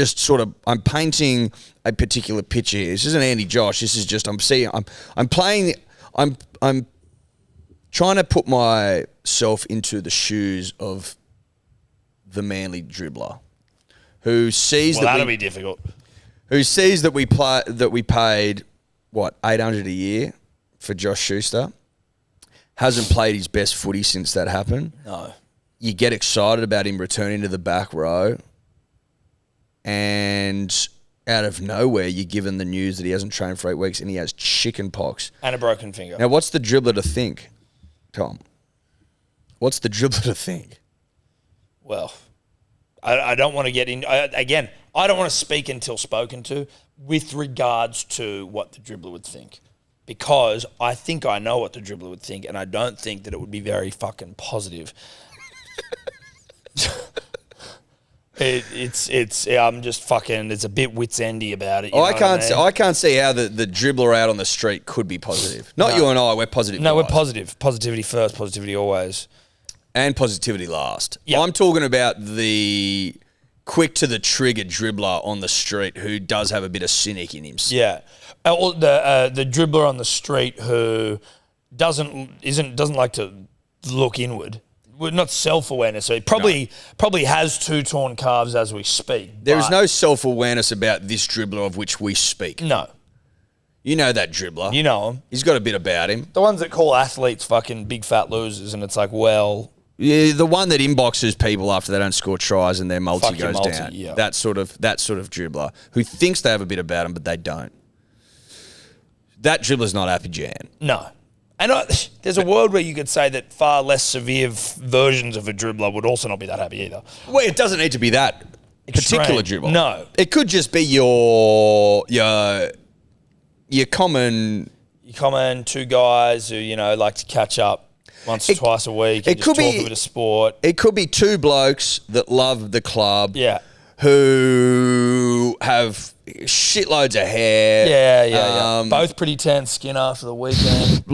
painting a particular picture here. This isn't anti-Josh. This is just, I'm trying to put myself into the shoes of the Manly dribbler who sees Well, that'll be difficult. who sees that we paid what, $800 a year for Josh Schuster. Hasn't played his best footy since that happened. No. You get excited about him returning to the back row, and out of nowhere, you're given the news that he hasn't trained for 8 weeks and he has chickenpox. And a broken finger. Now, what's the dribbler to think, Tom? What's the dribbler to think? Well, I don't want to get in. Again, I don't want to speak until spoken to with regards to what the dribbler would think. Because I think I know what the dribbler would think, and I don't think that it would be very fucking positive. I'm just fucking, it's a bit wits endy about it. I can't see how the dribbler out on the street could be positive. Not you and I, we're positive. No, we're guys. positive. Positivity first, positivity always. And positivity last. Yep. I'm talking about the quick to the trigger dribbler on the street who does have a bit of cynic in him. Yeah. Or the dribbler on the street who doesn't like to look inward. Well, not self-awareness. So he probably has 2 torn calves as we speak. There is but no self-awareness about this dribbler of which we speak. No. You know that dribbler. You know him. He's got a bit about him. The ones that call athletes fucking big fat losers, and it's like, well... Yeah, the one that inboxes people after they don't score tries and their multi Fuck your goes multi, down. yeah. That sort of dribbler who thinks they have a bit about him, but they don't. That dribbler's not Happy Jan. No. And there's a world where you could say that far less severe versions of a dribbler would also not be that happy either. Well, it doesn't need to be that Extreme. particular dribbler. No. It could just be your common... You come in, 2 guys who, like to catch up once or twice a week and it could just talk be- a bit of sport. It could be 2 blokes that love the club. Yeah. Who have shitloads of hair. Yeah. Both pretty tan skin after the weekend.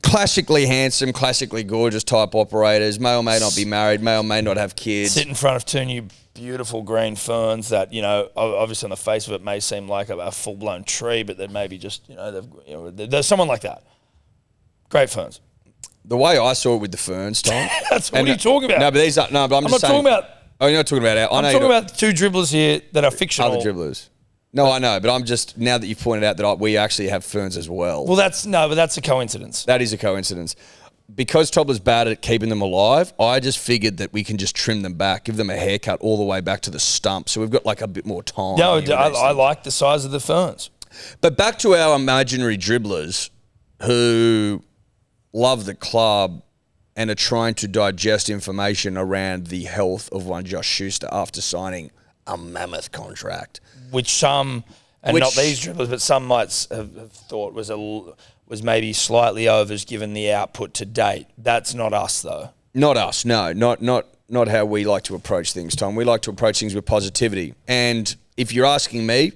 Classically handsome, classically gorgeous type operators. May or may not be married, may or may not have kids. Sit in front of 2 new beautiful green ferns that, obviously on the face of it may seem like a full-blown tree, but then maybe just, there's someone like that. Great ferns. The way I saw it with the ferns, Tom. What are you talking about? No, but these are, no, but I'm just saying. I'm not talking about... Oh, you're not talking about I'm talking about 2 dribblers here that are fictional. other dribblers. No, I know, but I'm just, now that you've pointed out that we actually have ferns as well. Well, that's a coincidence. That is a coincidence. Because Tobler's bad at keeping them alive, I just figured that we can just trim them back, give them a haircut all the way back to the stump, so we've got like a bit more time. No, I like the size of the ferns. But back to our imaginary dribblers who love the club and are trying to digest information around the health of one Josh Schuster after signing a mammoth contract. Which some, and not these dribblers, but some might have thought was maybe slightly overs given the output to date. That's not us, though. Not us, no. Not how we like to approach things, Tom. We like to approach things with positivity. And if you're asking me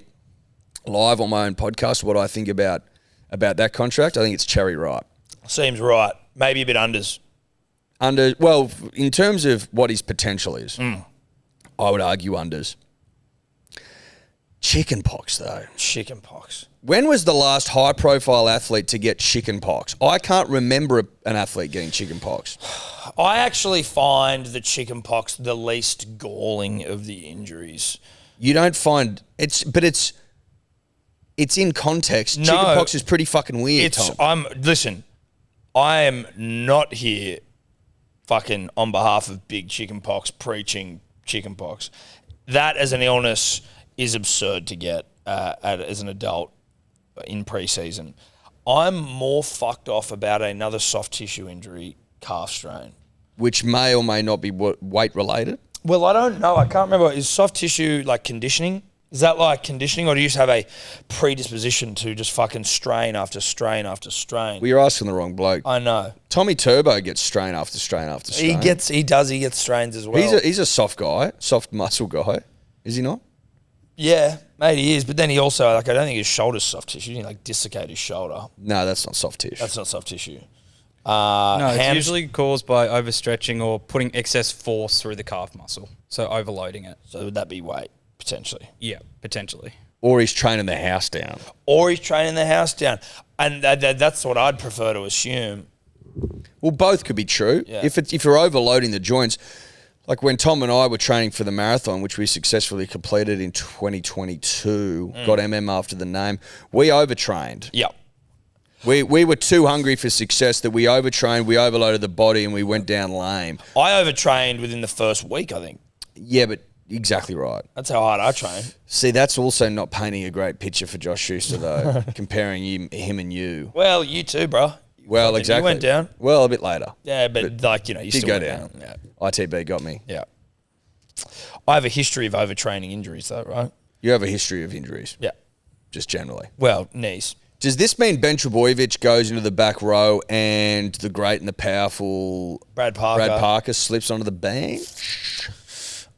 live on my own podcast what I think about that contract, I think it's cherry ripe. Seems right. Maybe a bit unders. In terms of what his potential is, I would argue unders. Chickenpox, though. Chickenpox. When was the last high-profile athlete to get chickenpox? I can't remember an athlete getting chickenpox. I actually find the chickenpox the least galling of the injuries. You don't find it's in context. No, Chickenpox is pretty fucking weird, Tom. Listen, I am not here fucking on behalf of big chickenpox preaching chickenpox. That as an illness is absurd to get as an adult in pre-season. I'm more fucked off about another soft tissue injury, calf strain. Which may or may not be weight related. Well, I don't know. I can't remember. Is soft tissue like conditioning? Is that like conditioning, or do you just have a predisposition to just fucking strain after strain after strain? Well, you're asking the wrong bloke. I know. Tommy Turbo gets strain after strain after strain. He gets strains as well. He's a soft guy, soft muscle guy. Is he not? Yeah, mate, he is. But then he also, like, I don't think his shoulder's soft tissue. He like dislocate his shoulder. No, that's not soft tissue. That's not soft tissue. No, it's usually caused by overstretching or putting excess force through the calf muscle. So overloading it. So would that be weight, potentially? Yeah, potentially. Or he's training the house down. And that's what I'd prefer to assume. Well, both could be true. Yeah. If you're overloading the joints, like when Tom and I were training for the marathon, which we successfully completed in 2022, got after the name, we overtrained. Yep. We were too hungry for success that we overtrained, we overloaded the body, and we went down lame. I overtrained within the first week, I think. Yeah, but exactly right. That's how hard I train. See, that's also not painting a great picture for Josh Schuster, though, comparing him and you. Well, you too, bro. Well, exactly. You went down. Well, a bit later. Yeah, but like, you did still go went down. Yeah. ITB got me. Yeah. I have a history of overtraining injuries, though, right? You have a history of injuries. Yeah. Just generally. Well, knees. Does this mean Ben Trebojevic goes into the back row and the great and the powerful Brad Parker slips onto the bench?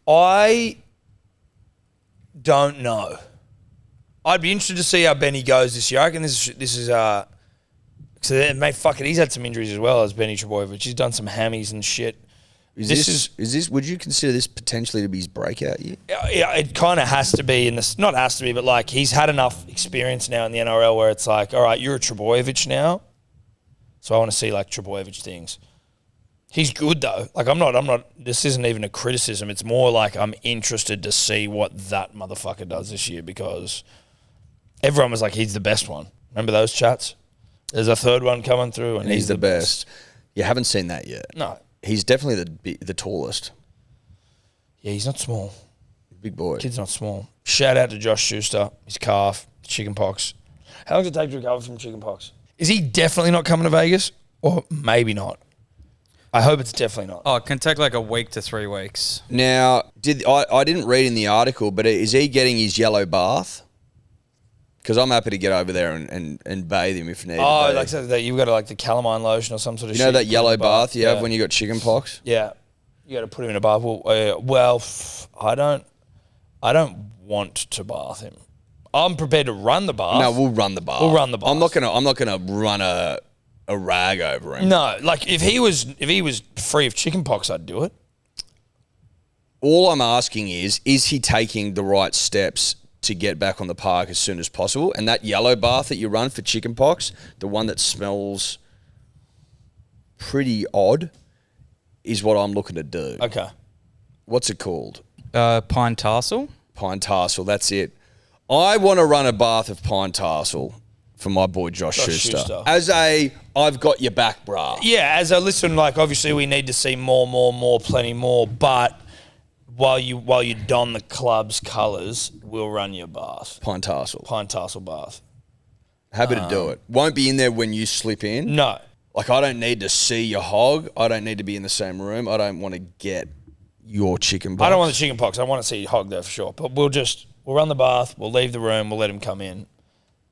I don't know. I'd be interested to see how Benny goes this year. I reckon this is so mate, fuck it. He's had some injuries as well as Benny Trebojevic. He's done some hammies and shit. Is this? Would you consider this potentially to be his breakout year? Yeah, it kind of has to be. Not has to be, but like he's had enough experience now in the NRL where it's like, all right, you're a Trebojevic now, so I want to see like Trebojevic things. He's good though. Like I'm not. This isn't even a criticism. It's more like I'm interested to see what that motherfucker does this year because everyone was like, he's the best one. Remember those chats? There's a third one coming through, and he's the best. You haven't seen that yet. No. He's definitely the tallest. Yeah, he's not small. Big boy. Kid's not small. Shout out to Josh Schuster, his calf, chickenpox. How long does it take to recover from chickenpox? Is he definitely not coming to Vegas? Or maybe not? I hope it's definitely not. Oh, it can take like a week to 3 weeks. Now, I didn't read in the article, but is he getting his yellow bath? Because I'm happy to get over there and bathe him if needed. Oh, like so that you've got like the calamine lotion or some sort of shit. You know that yellow bath you have yeah. when you got chickenpox? Yeah. You got to put him in a bath. Well, I don't want to bath him. I'm prepared to run the bath. No, we'll run the bath. We'll run the bath. I'm not gonna run a rag over him. No, like if he was free of chickenpox, I'd do it. All I'm asking is he taking the right steps to get back on the park as soon as possible? And that yellow bath that you run for chickenpox, the one that smells pretty odd, is what I'm looking to do. Okay. What's it called? Pinetarsol. Pinetarsol, that's it. I want to run a bath of Pinetarsol for my boy Josh Schuster. As I've got your back, brah. Yeah, listen, like obviously we need to see more, plenty more, but while you don the club's colours, we'll run your bath. Pinetarsol bath. Happy to do it. Won't be in there when you slip in. No. Like I don't need to see your hog. I don't need to be in the same room. I don't want to get your chickenpox. I don't want the chickenpox. I want to see your hog there for sure. But we'll run the bath, we'll leave the room, we'll let him come in,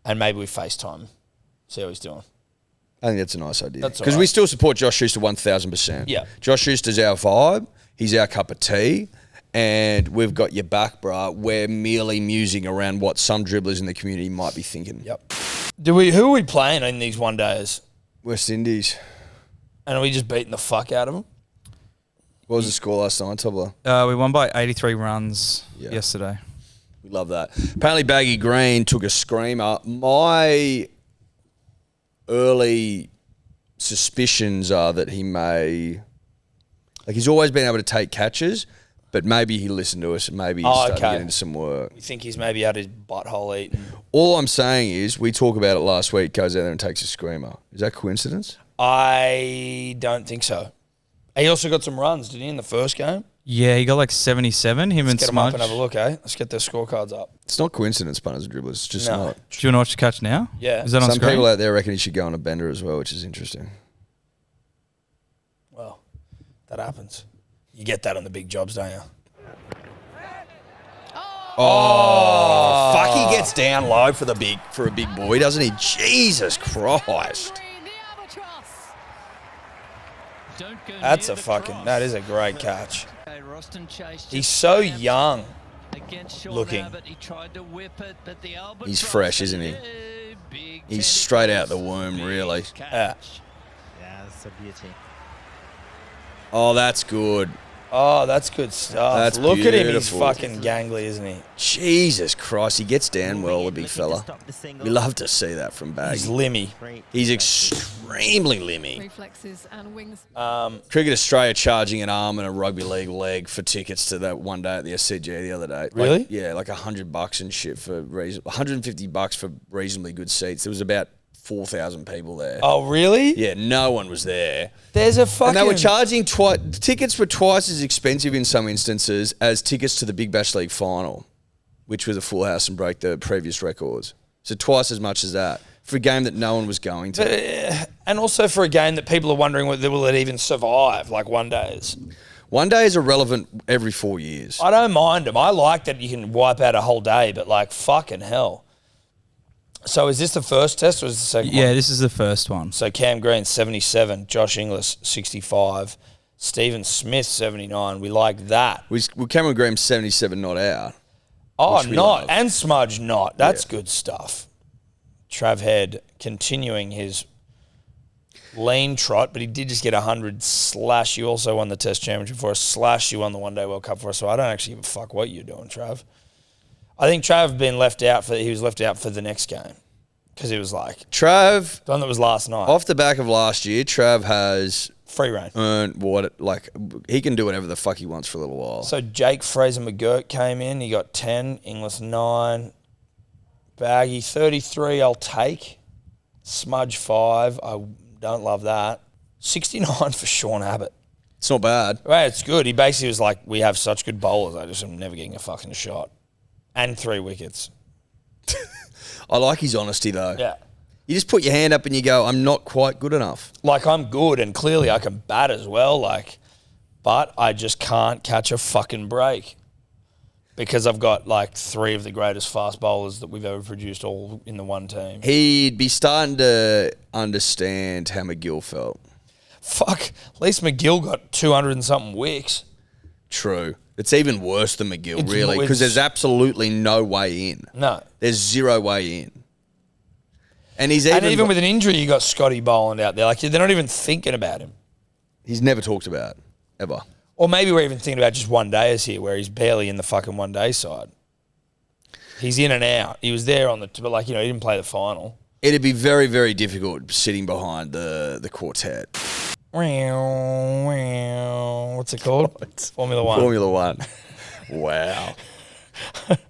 and maybe we FaceTime, see how he's doing. I think that's a nice idea. That's because we still support Josh Schuster 1,000%. Yeah. Josh Schuster's our vibe. He's our cup of tea. And we've got your back, brah. We're merely musing around what some dribblers in the community might be thinking. Yep. Who are we playing in these one days? West Indies. And are we just beating the fuck out of them? What was the score last night, Tobler? We won by 83 runs yesterday. We love that. Apparently, Baggy Green took a screamer. My early suspicions are that he may... Like, he's always been able to take catches, but maybe he listened to us and maybe he's starting to get into some work. You think he's maybe had his butthole eaten? All I'm saying is, we talk about it last week, goes out there and takes a screamer. Is that coincidence? I don't think so. He also got some runs, didn't he, in the first game? Yeah, he got like 77, him and Let's get them up Smudge. and have a look, eh? Let's get their scorecards up. It's not coincidence, punters and dribblers. It's just No. not. Do you want to watch the catch now? Yeah. Is that on Some screen? people out there reckon he should go on a bender as well, which is interesting. Well, that happens. You get that on the big jobs, don't you? Oh, fuck! He gets down low for a big boy, doesn't he? Jesus Christ! That is a great catch. He's so young looking. He's fresh, isn't he? He's straight out the womb, really. Yeah. Yeah, that's a beauty. Oh, that's good. Oh, that's good stuff. That's Look at him. He's beautiful. fucking gangly, isn't he? Jesus Christ, he gets down well, the big fella. We love to see that from Baggy. He's limmy. He's extremely limmy. Reflexes and wings. Cricket Australia charging an arm and a rugby league leg for tickets to that one day at the SCG the other day. Really? Like, yeah, like $100 and shit for $150 for reasonably good seats. There was about 4,000 people there. Oh, really? Yeah, no one was there. There's a fucking... And they were charging tickets were twice as expensive in some instances as tickets to the Big Bash League final, which was a full house and break the previous records. So twice as much as that for a game that no one was going to. And also for a game that people are wondering whether will it even survive, like one days. One day is irrelevant every 4 years. I don't mind them. I like that you can wipe out a whole day, but like fucking hell. So is this the first test or is this the second one? Yeah, this is the first one. So Cam Green, 77. Josh Inglis, 65. Stephen Smith, 79. We like that. Cameron Graham's 77 not out. Oh, which we not. love. And Smudge not. That's Yeah. good stuff. Trav Head continuing his lean trot, but he did just get 100 / you also won the Test Championship for us / you won the One Day World Cup for us, so I don't actually give a fuck what you're doing, Trav. I think Trav was left out for the next game because it was like Trav, the one that was last night. off the back of last year, Trav has Free reign. earned he can do whatever the fuck he wants for a little while. So Jake Fraser McGurk came in. He got 10. Inglis 9. Baggy 33. I'll take. Smudge 5. I don't love that. 69 for Sean Abbott. It's not bad. Right, it's good. He basically was like, we have such good bowlers. I just am never getting a fucking shot. And 3 wickets. I like his honesty though. Yeah. You just put your hand up and you go, I'm not quite good enough. Like, I'm good and clearly I can bat as well. Like, but I just can't catch a fucking break because I've got like 3 of the greatest fast bowlers that we've ever produced all in the one team. He'd be starting to understand how McGill felt. Fuck, at least McGill got 200 and something wicks. True. It's even worse than McGill, It's- really, because it's- there's absolutely no way in. No. There's 0 way in. And he's Even with an injury, you got Scotty Boland out there. Like, they're not even thinking about him. he's never talked about, ever. Or maybe we're even thinking about just one dayers here where he's barely in the fucking one day side. He's in and out. He was there on but like, he didn't play the final. It'd be very, very difficult sitting behind the quartet. What's it called? Formula One. Formula One. Wow.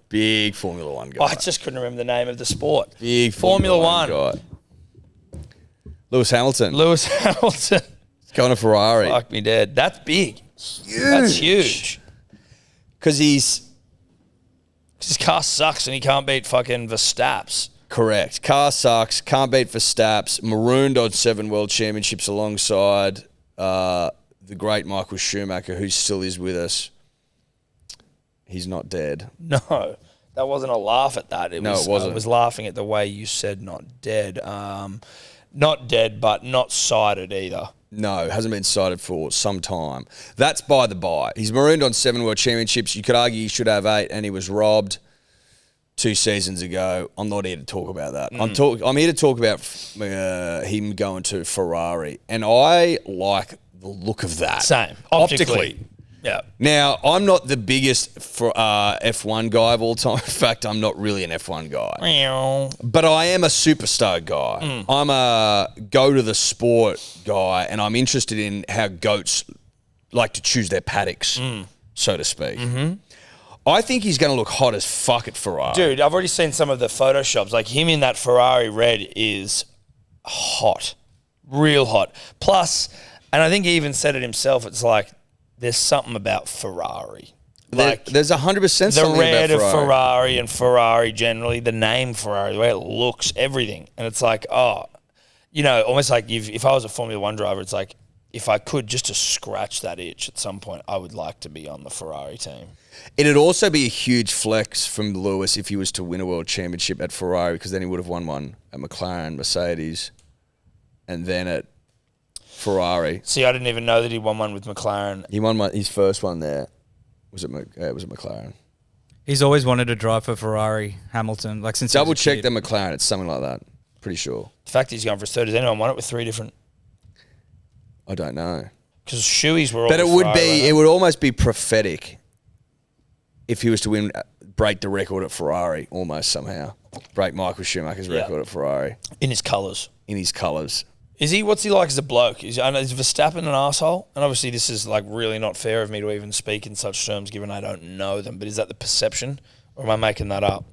Big Formula One guy. I just couldn't remember the name of the sport. Big Formula One. guy. Lewis Hamilton. Lewis Hamilton. Going to Ferrari. Fuck me dead. That's big. That's huge. Because he's His car sucks and he can't beat fucking Verstappen. correct. Car sucks. Can't beat Verstappen. Marooned on 7 world championships alongside the great Michael Schumacher, who still is with us. He's not dead. No, that wasn't a laugh at that. It wasn't. I was laughing at the way you said not dead. Not dead, but not sighted either. No, hasn't been cited for some time. That's by the by. He's marooned on 7 world championships. You could argue he should have 8, and he was robbed 2 seasons ago. I'm not here to talk about that. I'm here to talk about him going to Ferrari. And I like the look of that. Same. Optically. Yeah. Now, I'm not the biggest for F1 guy of all time. In fact, I'm not really an F1 guy. But I am a superstar guy. I'm a go to the sport guy, and I'm interested in how goats like to choose their paddocks, so to speak. I think he's going to look hot as fuck at Ferrari. Dude, I've already seen some of the photoshops. Like him in that Ferrari red is hot. Real hot. Plus, and I think he even said it himself, it's like, there's something about Ferrari. Like there's 100% the something red about of Ferrari and Ferrari generally, the name Ferrari, the way it looks, everything. And it's like, almost like if I was a Formula One driver, it's like, if I could just to scratch that itch at some point, I would like to be on the Ferrari team. It'd also be a huge flex from Lewis if he was to win a world championship at Ferrari, because then he would have won one at McLaren, Mercedes, and then at Ferrari. See, I didn't even know that he won one with McLaren. He won his first one there. Was it McLaren? He's always wanted to drive for Ferrari, Hamilton. Like since Double check the McLaren. It's something like that. Pretty sure. The fact he's going for his third, has anyone won it with three different? I don't know. Because Schuey's were all. But it would Ferrari, be. right? It would almost be prophetic if he was to break the record at Ferrari, almost somehow break Michael Schumacher's record at Ferrari in his colours. In his colours. Is he? What's he like as a bloke? Is Verstappen an arsehole? And obviously this is like really not fair of me to even speak in such terms given I don't know them, but is that the perception or am I making that up?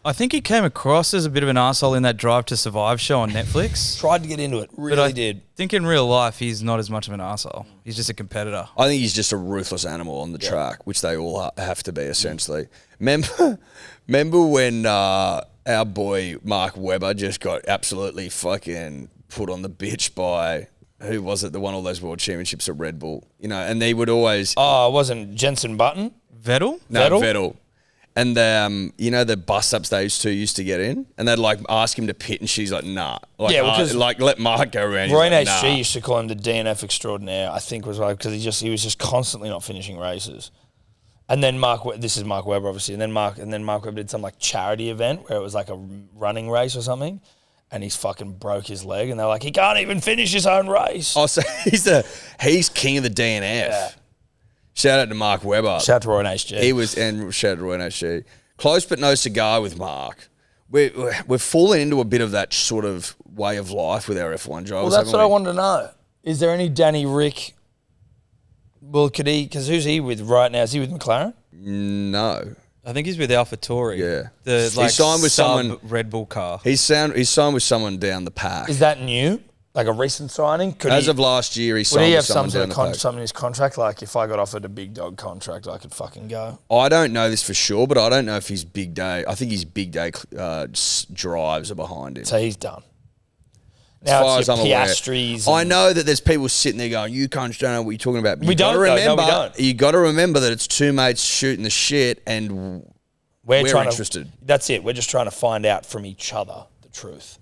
I think he came across as a bit of an arsehole in that Drive to Survive show on Netflix. Tried to get into it, really did. I think in real life he's not as much of an arsehole. He's just a competitor. I think he's just a ruthless animal on the track, which they all have to be essentially. Remember when our boy Mark Webber just got absolutely fucking put on the bitch by, who was it that won all those world championships at Red Bull? You know, and they would always... Oh, it wasn't Jensen Button? Vettel? No, Vettel. And the bus-ups they used to get in, and they'd like ask him to pit, and she's like, nah. Like, Yeah, because let Mark go around. Ryan like, HG nah. used to call him the DNF extraordinaire, I think was like, because he was just constantly not finishing races. And then this is Mark Webber obviously, and then Mark Webber did some like charity event where it was like a running race or something. And he's fucking broke his leg, and they're like, he can't even finish his own race. Oh, so he's king of the DNF. Yeah. Shout out to Mark Webber. Shout out to Ryan HG. And shout out to Ryan HG. Close but no cigar with Mark. We're falling into a bit of that sort of way of life with our F1 drivers. Well, that's what I wanted to know. Is there any Danny Rick? Well, could he? Because who's he with right now? Is he with McLaren? No. I think he's with AlphaTauri. Yeah. The He signed with someone- Red Bull car. He's signed with someone down the pack. Is that new? Like a recent signing? As of last year, he would signed he with have someone some down sort the of pack. something in his contract? Like if I got offered a big dog contract, I could fucking go. I don't know this for sure, but I don't know if his big day. I think his big day drives are behind him. So he's done. As Now far it's as your I'm aware. Piastris. I know that there's people sitting there going, "You cunts don't know what you're talking about." But We you gotta don't, though. No, we remember, don't. you got to remember that it's two mates shooting the shit, and we're interested. That's it. We're just trying to find out from each other the truth.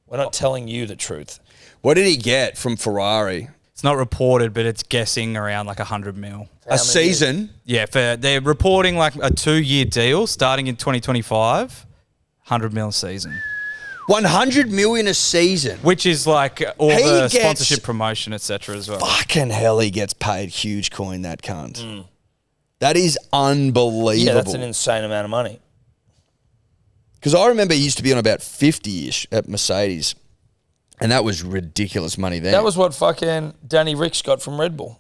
We're not telling you the truth. What did he get from Ferrari? It's not reported, but it's guessing around like 100 mil. A season? Yeah, they're reporting like a 2-year deal starting in 2025, 100 mil a season. 100 million a season. Which is like all He the gets- sponsorship promotion, etc. as well. Fucking hell, he gets paid huge coin, that cunt. That is unbelievable. Yeah, that's an insane amount of money. Because I remember he used to be on about 50-ish at Mercedes, and that was ridiculous money then. That was what fucking Danny Ricks got from Red Bull.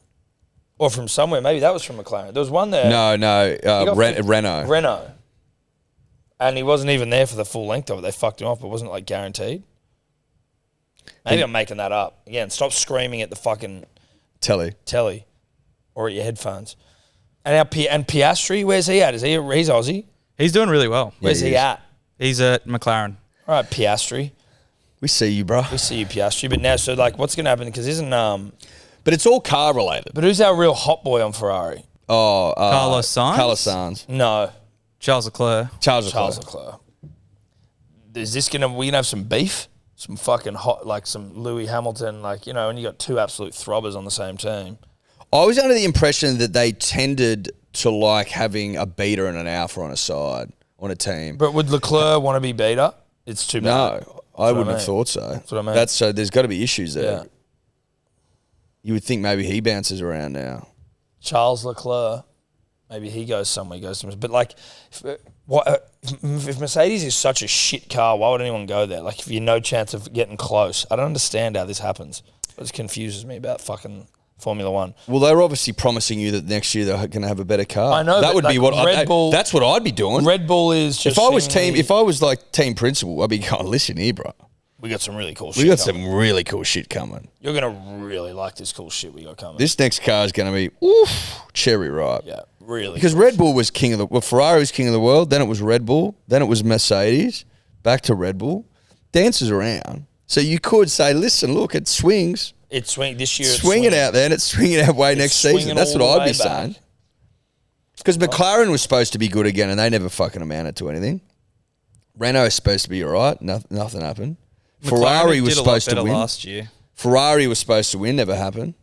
Or from somewhere. Maybe that was from McLaren. There was one there. No, He got Renault. Renault. And he wasn't even there for the full length of it. They fucked him off, but wasn't like guaranteed. Maybe I'm making that up. Again, stop screaming at the fucking telly or at your headphones. And Piastri, where's he at? He's Aussie? He's doing really well. Where's he at? He's at McLaren. All right, Piastri. We see you, bro. We see you, Piastri. But now, so like, what's going to happen? Because isn't But it's all car related. But who's our real hot boy on Ferrari? Carlos Sainz? Carlos Sainz. No, Charles Leclerc. Charles Leclerc. Is this we gonna have some beef? Some fucking hot, like some Lewis Hamilton, like, you know, and you got two absolute throbbers on the same team. I was under the impression that they tended to like having a beater and an alpha on a side, on a team. But would Leclerc want to be beater? It's too bad. No, I wouldn't have thought so. That's what I mean. So there's got to be issues there. Yeah. You would think maybe he bounces around now. Charles Leclerc, maybe he goes somewhere. But like, if Mercedes is such a shit car, why would anyone go there? Like, if you no chance of getting close, I don't understand how this happens. It just confuses me about fucking Formula One. Well, they're obviously promising you that next year they're going to have a better car. I know that would be what Red Bull. That's what I'd be doing. Red Bull is just. If I was like team principal, I'd be going, listen here, bro. We got some really cool shit. We got coming. some really cool shit coming. You're gonna really like this cool shit we got coming. This next car is going to be cherry ripe. Yeah, really. Because Red Bull was king of the. Well, Ferrari was king of the world. Then it was Red Bull. Then it was Mercedes. Back to Red Bull. Dances around. So you could say, listen, look, it swings. It swing this year. Swing it out there, and it's swinging our way next season. That's what I'd be saying. Because McLaren was supposed to be good again, and they never fucking amounted to anything. Renault is supposed to be all right. Nothing happened. Ferrari was supposed to win last year. Ferrari was supposed to win, never happened.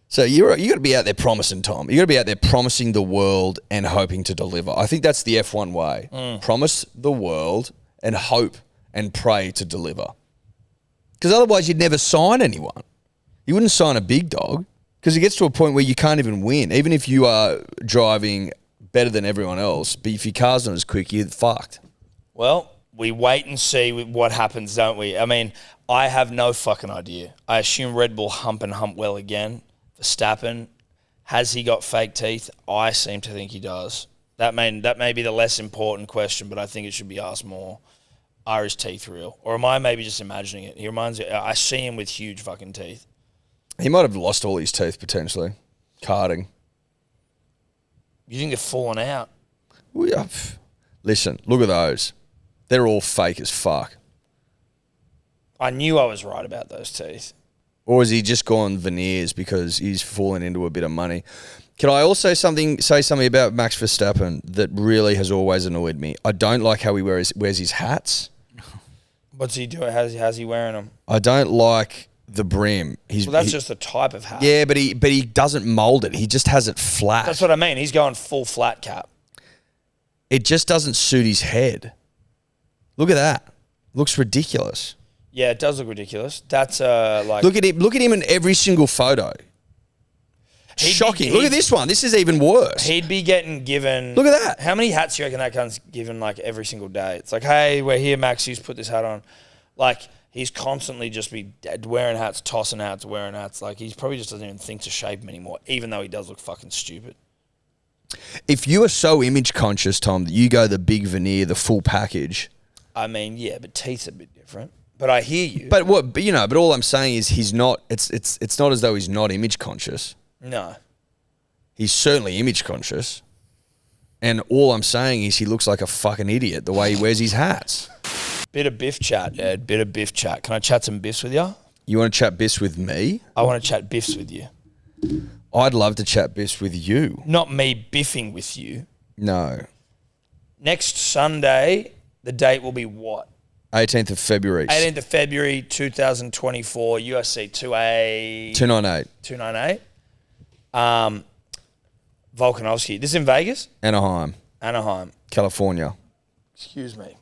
So you got to be out there promising, Tom. You got to be out there promising the world and hoping to deliver. I think that's the F1 way. Promise the world and hope and pray to deliver. Because otherwise you'd never sign anyone. You wouldn't sign a big dog because it gets to a point where you can't even win. Even if you are driving better than everyone else, but if your car's not as quick, you're fucked. Well, we wait and see what happens, don't we? I mean, I have no fucking idea. I assume Red Bull hump well again. Verstappen, has he got fake teeth? I seem to think he does. That may be the less important question, but I think it should be asked more. Are his teeth real? Or am I maybe just imagining it? He reminds me, I see him with huge fucking teeth. He might have lost all his teeth potentially. Karting. You think they're falling out? Listen, look at those. They're all fake as fuck. I knew I was right about those teeth. Or has he just gone veneers because he's fallen into a bit of money? Can I also say something about Max Verstappen that really has always annoyed me? I don't like how he wears his hats. What's he doing? How's he wearing them? I don't like the brim. That's just the type of hat. Yeah, but he doesn't mould it. He just has it flat. That's what I mean. He's going full flat cap. It just doesn't suit his head. Look at that. Looks ridiculous. Yeah, it does look ridiculous. That's like... Look at him in every single photo. Shocking. Look at this one. This is even worse. He'd be getting given... Look at that. How many hats do you reckon that cunt's given like every single day? It's like, hey, we're here, Max. You put this hat on. Like, he's constantly just be wearing hats, tossing hats, wearing hats. Like, he probably just doesn't even think to shape them anymore, even though he does look fucking stupid. If you are so image conscious, Tom, that you go the big veneer, the full package... I mean, yeah, but teeth's a bit different. But I hear you. But all I'm saying is he's not. It's not as though he's not image conscious. No. He's certainly image conscious. And all I'm saying is he looks like a fucking idiot the way he wears his hats. Bit of biff chat, Ed. Bit of biff chat. Can I chat some biffs with you? You want to chat biffs with me? I want to chat biffs with you. I'd love to chat biffs with you. Not me biffing with you. No. Next Sunday, the date will be what? 18th of February. 18th of February 2024, USC 2A... 298. 298. Volkanovski. This is in Vegas? Anaheim. California. Excuse me.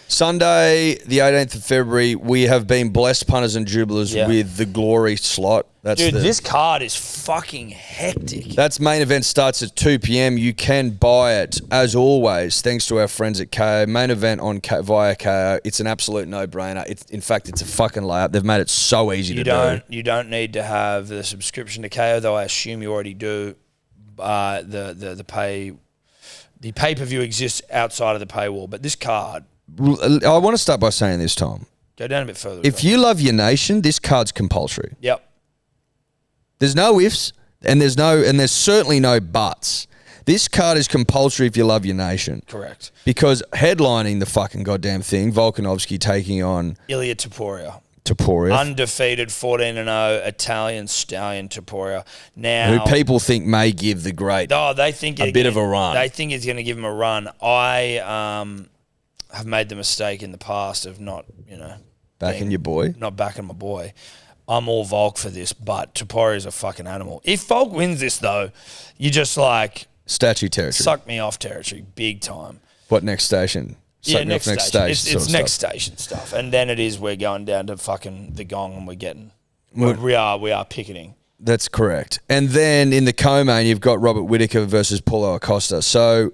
Sunday, the 18th of February, we have been blessed, punters and dribblers, with the glory slot. Dude, this card is fucking hectic. That's main event starts at 2 p.m. You can buy it, as always, thanks to our friends at KO. Main event via KO. It's an absolute no-brainer. In fact, it's a fucking layup. They've made it so easy to do. You don't need to have the subscription to KO, though I assume you already do. The pay-per-view exists outside of the paywall, but this card... I want to start by saying this, Tom. Go down a bit further. If you love your nation, this card's compulsory. Yep. There's no ifs, and there's certainly no buts. This card is compulsory if you love your nation. Correct. Because headlining the fucking goddamn thing, Volkanovski taking on Ilya Topuria. Undefeated 14-0 Italian stallion Topuria. Now, who people think may give the great they think a bit of a run. They think it's going to give him a run. I have made the mistake in the past of not, backing your boy. Not backing my boy. I'm all Volk for this, but Topuria is a fucking animal. If Volk wins this, though, you just like... Statue territory. Suck me off territory, big time. What, next station? Next station. It's next station stuff. And then we're going down to fucking the gong and we're getting We are picketing. That's correct. And then in the co-main, you've got Robert Whittaker versus Paulo Acosta. So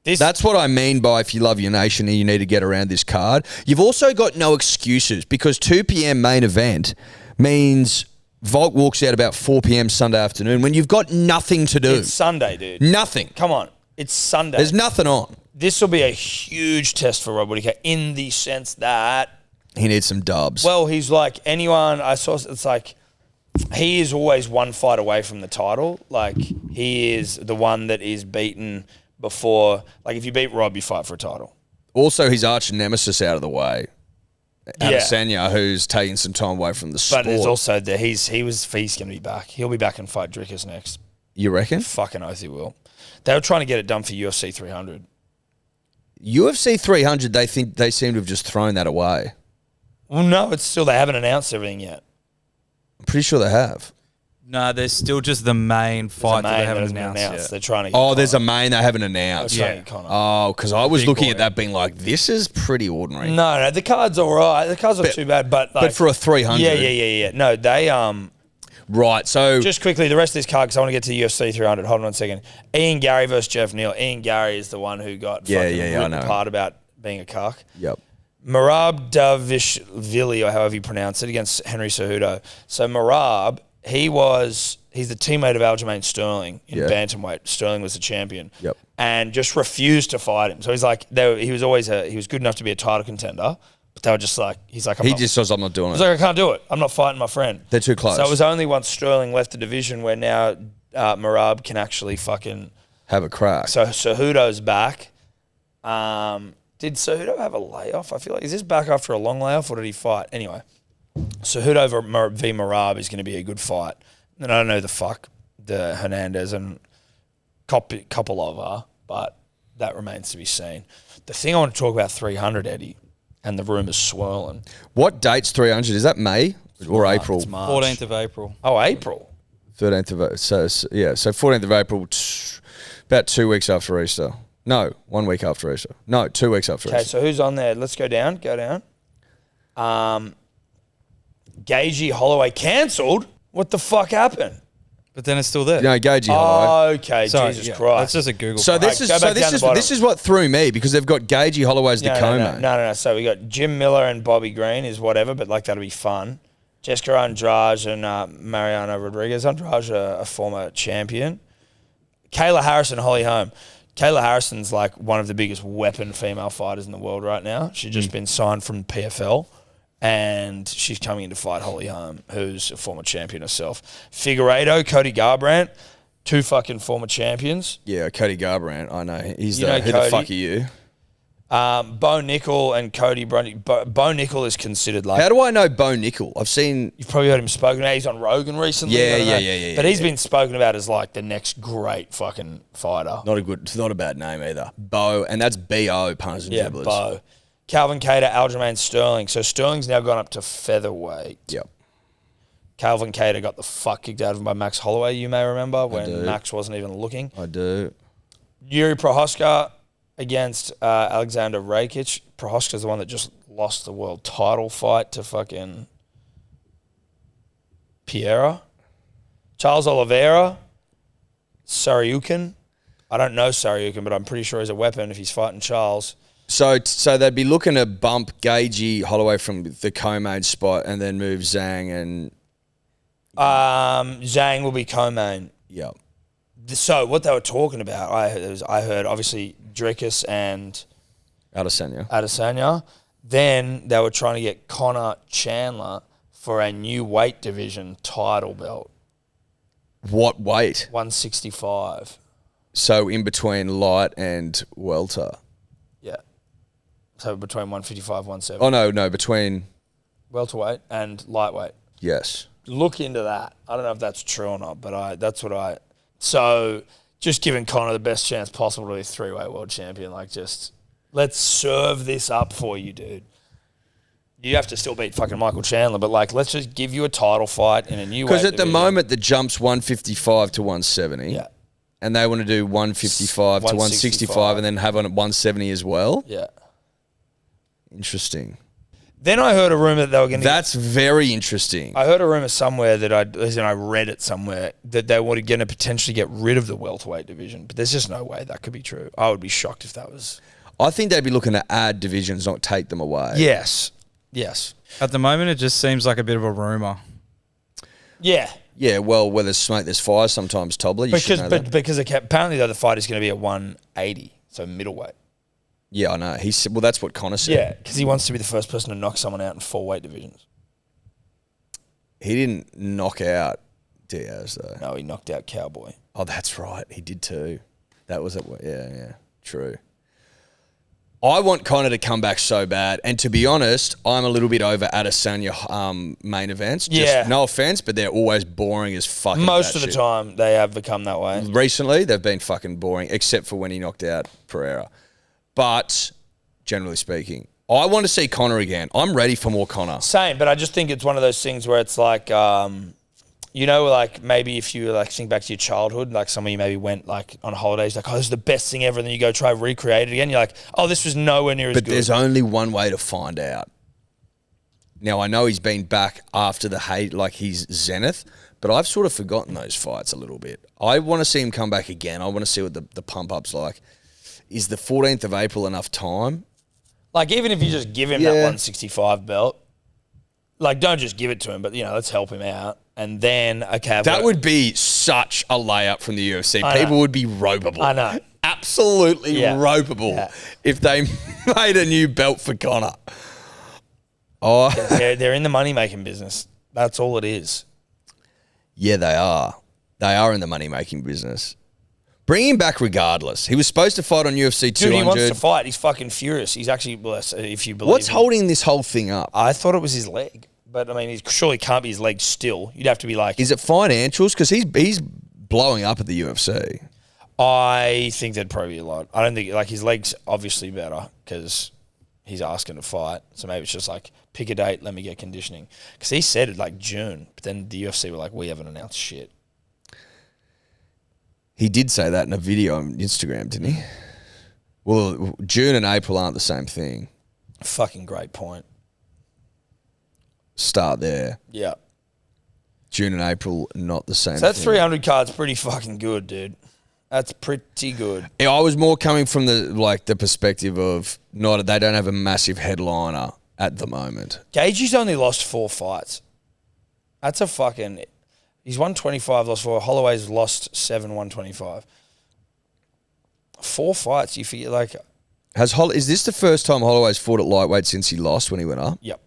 that's what I mean by if you love your nation and you need to get around this card. You've also got no excuses because 2 p.m. main event means Volk walks out about 4 p.m. Sunday afternoon when you've got nothing to do. It's Sunday, dude. Nothing. Come on. It's Sunday. There's nothing on. This will be a huge test for Rob Whittaker in the sense that... He needs some dubs. Well, he's like anyone I saw. It's like he is always one fight away from the title. Like he is the one that is beaten before. Like if you beat Rob, you fight for a title. Also, his arch nemesis out of the way, Yeah. Adesanya, who's taking some time away from the sport. But there's also he's going to be back. He'll be back and fight Drickus next. You reckon? Fucking oath he will. They were trying to get it done for UFC 300. UFC 300, they seem to have just thrown that away. Well, no, it's still, they haven't announced everything yet. I'm pretty sure they have. No, there's still just the main fight that they haven't announced yet. They're trying to get Oh, there's a main they haven't announced. They're trying to get Conor. Oh, because I was Big looking boy. at that being like, this is pretty ordinary. No, the card's all right. The card's not too bad, but like, But for a 300. Yeah. No, they Right, so... just quickly the rest of this card because I want to get to the UFC 300. Hold on 1 second. Ian Gary versus Jeff Neal. Ian Gary is the one who got Yeah, fucking I ripped know. apart about being a cuck. Yep. Marab Davishvili, or however you pronounce it, against Henry Cejudo. So Marab, he's the teammate of Aljamain Sterling in bantamweight. Sterling was the champion. Yep. And just refused to fight him. So he's like, he was good enough to be a title contender, but they were just like, he's like, He just says, I'm not doing He's it. like, I can't do it. I'm not fighting my friend. They're too close. So it was only once Sterling left the division where now Marab can actually fucking... Have a crack. So Cejudo's back. Did Cejudo have a layoff? I feel like, is this back after a long layoff or did he fight? Anyway, Cejudo v Marab is going to be a good fight. And I don't know the Hernandez and Kopylov are, but that remains to be seen. The thing I want to talk about 300, Eddie, and the rumours swirling. What date's 300? Is that May or April? It's March. 14th of April. Oh, April. 13th of April. So 14th of April, about 2 weeks after Easter. No, 1 week after Easter. No, 2 weeks after Okay, Easter. so who's on there? Let's go down. Gagey Holloway cancelled? What the fuck happened? But then it's still there. No, Gagey Holloway. Okay, Sorry, Jesus yeah, Christ. That's just a Google. So fight. this is go back down the bottom. this is what threw me because they've got Gagey Holloway as the co-main. No. So we got Jim Miller and Bobby Green is whatever, but like that'll be fun. Jessica Andrade and Mariana Rodriguez. Andrade, a former champion. Kayla Harrison, Holly Holm. Kayla Harrison's like one of the biggest weapon female fighters in the world right now. She's just been signed from PFL. And she's coming in to fight Holly Holm, who's a former champion herself. Figueiredo, Cody Garbrandt, two fucking former champions. Yeah, Cody Garbrandt. I know. He's You know who Cody? the fuck are you? Bo Nickel and Cody Brundy. Bo Nickel is considered like... How do I know Bo Nickel? I've seen... You've probably heard him spoken about. He's on Rogan recently. Yeah, I don't know. yeah. But he's been spoken about as like the next great fucking fighter. Not a bad name either. Bo, and that's B-O, punters and Yeah, dribblers. Bo. Calvin Kattar, Aljamain Sterling. So Sterling's now gone up to featherweight. Yep. Calvin Kattar got the fuck kicked out of him by Max Holloway, you may remember, do. when Max wasn't even looking. I do. Yuri Prohaska against Alexander Rakic. Prohaska's the one that just lost the world title fight to fucking Piera. Charles Oliveira. Saryukin. I don't know Saryukin, but I'm pretty sure he's a weapon if he's fighting Charles. So they'd be looking to bump Gagey Holloway from the co-main spot and then move Zhang and... Zhang will be co-main. Yep. So what they were talking about, I heard obviously Drickus and Adesanya. Then they were trying to get Connor Chandler for a new weight division title belt, What weight? 165. So in between light and welter. Yeah. So between 155, 170. Oh, no, between... Welterweight and lightweight. Yes. Look into that. I don't know if that's true or not, but that's what I... So just giving Connor the best chance possible to be a three-way world champion. Like just, let's serve this up for you, dude. You have to still beat fucking Michael Chandler, but like, let's just give you a title fight in a new way. Because at the moment, the jump's 155 to 170. Yeah. And they want to do 155 to 165 and then have one at 170 as well. Yeah. Interesting. Then I heard a rumor that they were going to. That's very interesting. I heard a rumor somewhere that I read it somewhere that they were going to potentially get rid of the welterweight division, but there's just no way that could be true. I would be shocked if that was. I think they'd be looking to add divisions, not take them away. Yes. At the moment, it just seems like a bit of a rumor. Yeah. Yeah, well, where there's smoke, there's fire sometimes, Tobler. You should know that. Because apparently the fight is going to be at 180, so middleweight. Yeah, I know. He said, well, that's what Connor said. Yeah, because he wants to be the first person to knock someone out in 4 weight divisions. He didn't knock out Diaz, though. No, he knocked out Cowboy. Oh, that's right. He did too. That was it. Yeah. True. I want Connor to come back so bad. And to be honest, I'm a little bit over Adesanya main events. Just, no offense, but they're always boring as fucking Most of the shit. time, they have become that way. Recently, they've been fucking boring, except for when he knocked out Pereira. But generally speaking, I want to see Connor again. I'm ready for more Connor. Same, but I just think it's one of those things where it's like, like maybe if you like think back to your childhood, like some of you maybe went like on holidays, like, oh, this is the best thing ever, and then you go try to recreate it again. You're like, oh, this was nowhere near as good. But there's only one way to find out. Now, I know he's been back after the hate, like he's zenith, but I've sort of forgotten those fights a little bit. I want to see him come back again. I want to see what the pump-up's like. Is the 14th of April enough time? Like, even if you just give him that 165 belt, like, don't just give it to him, but, let's help him out. And then, okay. That would be such a layup from the UFC. People would be ropeable. I know. Absolutely ropeable if they made a new belt for Connor. Oh, they're in the money-making business. That's all it is. Yeah, they are. They are in the money-making business. Bring him back regardless. He was supposed to fight on UFC 200. Dude, he wants to fight. He's fucking furious. He's actually, if you believe What's him. holding this whole thing up? I thought it was his leg. But, I mean, he surely can't be his leg still. You'd have to be like... Is it financials? Because he's blowing up at the UFC. I think there'd probably be a lot. I don't think... Like, his leg's obviously better because he's asking to fight. So maybe it's just like, pick a date, let me get conditioning. Because he said it like June. But then the UFC were like, we haven't announced shit. He did say that in a video on Instagram, didn't he? Well, June and April aren't the same thing. Fucking great point. Start there. Yeah. June and April, not the same So that thing. 300 card's pretty fucking good, dude. That's pretty good. Yeah, I was more coming from the perspective of they don't have a massive headliner at the moment. Gaethje's only lost 4 fights. That's a fucking... He's won 25, lost 4. Holloway's lost 7, 125. 4 fights, you feel like... Is this the first time Holloway's fought at lightweight since he lost when he went up? Yep.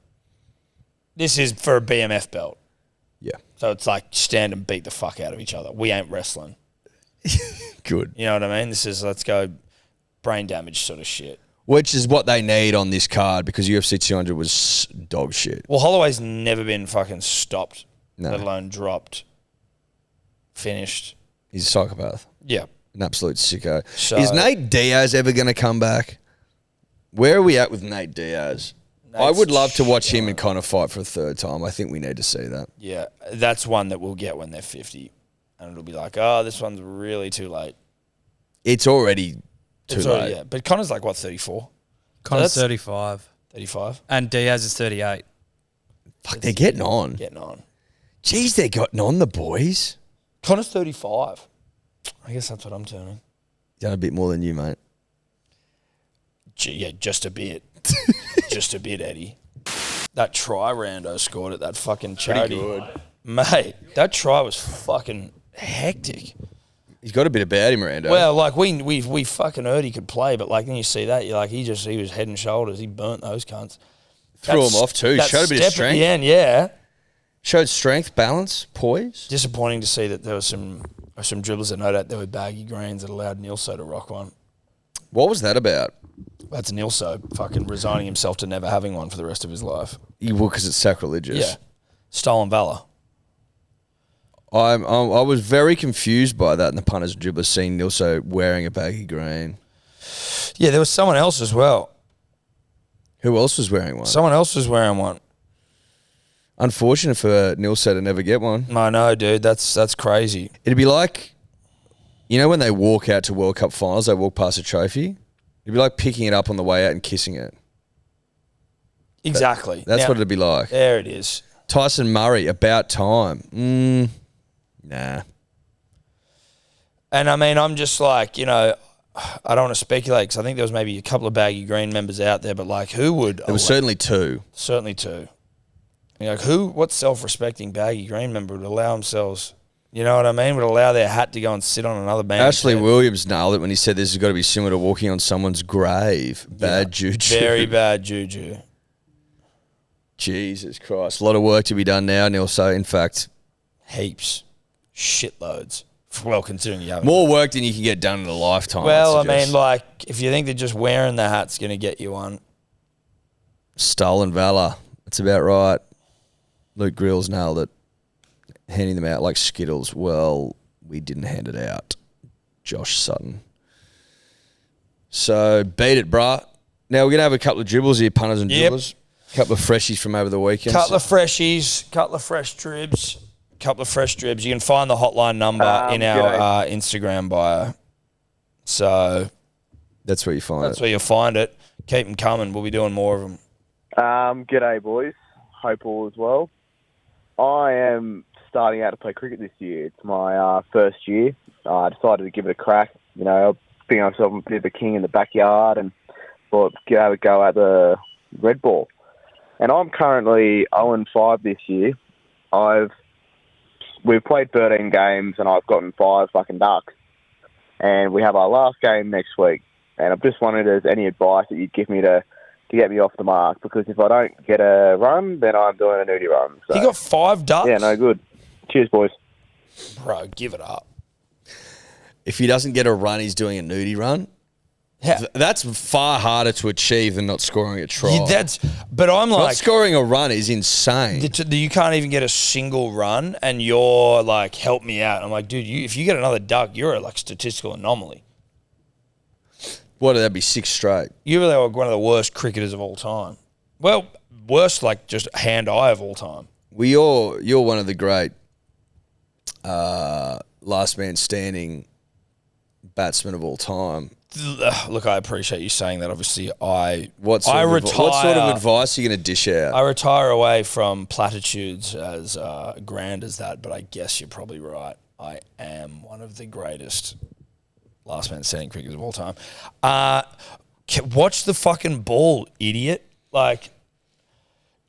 This is for a BMF belt. Yeah. So it's like stand and beat the fuck out of each other. We ain't wrestling. Good. You know what I mean? This is let's go brain damage sort of shit. Which is what they need on this card because UFC 200 was dog shit. Well, Holloway's never been fucking stopped, No. let alone dropped, finished. He's a psychopath. Yeah. An absolute sicko. So- Is Nate Diaz ever going to come back? Where are we at with Nate Diaz? I would love to watch him and Conor fight for a third time. I think we need to see that. Yeah, that's one that we'll get when they're 50. And it'll be like, oh, this one's really too late. It's already too late. Yeah, but Connor's like, what, 34? Connor's So 35. 35? And Diaz is 38. Fuck, they're getting on. Getting on. Jeez, they're getting on, the boys. Connor's 35. I guess that's what I'm turning. Done a bit more than you, mate. Yeah, just a bit. Just a bit, Eddie. That try Rando scored at that fucking charity. good. Mate, that try was fucking hectic. He's got a bit about him, Rando. Well, like we fucking heard he could play, but like then you see that, you're like he was head and shoulders. He burnt those cunts. Threw him off too. That Showed a bit of step at strength. the end, yeah. Showed strength, balance, poise. Disappointing to see that there was some dribbles that no doubt there were baggy greens that allowed Nilso to rock one. What was that about? That's Nilso fucking resigning himself to never having one for the rest of his life. Well, because it's sacrilegious. Yeah. Stolen valor. I was very confused by that in the punters dribbler seeing Nilso wearing a baggy green. Yeah, there was someone else as well. Who else was wearing one? Someone else was wearing one. Unfortunate for Nilso to never get one. I know, dude. That's crazy. It'd be like, you know when they walk out to World Cup finals, they walk past a trophy? It'd be like picking it up on the way out and kissing it. Exactly. That's Now, what it'd be like. There it is. Tyson Murray, about time. Nah. And I mean, I'm just like, I don't want to speculate because I think there was maybe a couple of baggy green members out there, but like, who would? There was certainly two. Certainly two. Like, what self-respecting baggy green member would allow themselves? You know what I mean? Would allow their hat to go and sit on another band's Ashley head. Williams nailed it when he said this has got to be similar to walking on someone's grave. Bad juju. Very bad juju. Jesus Christ. A lot of work to be done now, Neil. So, in fact, Heaps. Shitloads. Well, considering you haven't. more work than you can get done in a lifetime. Well, I'd I suggest. mean, like, if you think that just wearing the hat's going to get you one. Stolen valor. That's about right. Luke Grills nailed it. Handing them out like Skittles. Well, we didn't hand it out. Josh Sutton. So, beat it, brah. Now, we're going to have a couple of dribbles here, punters and Yep. dribblers. Couple of freshies from over the weekend. Couple of freshies, couple of fresh dribs. You can find the hotline number in our Instagram bio. So That's where you find that's it. where you'll find it. Keep them coming. We'll be doing more of them. G'day, boys. Hope all is well. I am starting out to play cricket this year. It's my first year. I decided to give it a crack. Being myself a bit of a king in the backyard and thought, have a go at the red ball. And I'm currently 0-5 this year. We've played 13 games and I've gotten 5 fucking ducks. And we have our last game next week. And I'm just wondering if there's any advice that you'd give me to get me off the mark. Because if I don't get a run, then I'm doing a nudie run. So, He got 5 ducks? yeah, no good. Cheers, boys. Bro, give it up. If he doesn't get a run, he's doing a nudie run. Yeah. That's far harder to achieve than not scoring a try. But I'm not like, scoring a run is insane. you can't even get a single run and you're like, help me out. I'm like, dude, if you get another duck, you're a like statistical anomaly. What would that be? 6 straight. You're really like one of the worst cricketers of all time. Well, worst like just hand-eye of all time. You're one of the great last man standing batsmen of all time. Look, I appreciate you saying that. Obviously, What sort of advice are you going to dish out? I retire away from platitudes as grand as that, but I guess you're probably right. I am one of the greatest last man standing cricketers of all time. Watch the fucking ball, idiot. Like,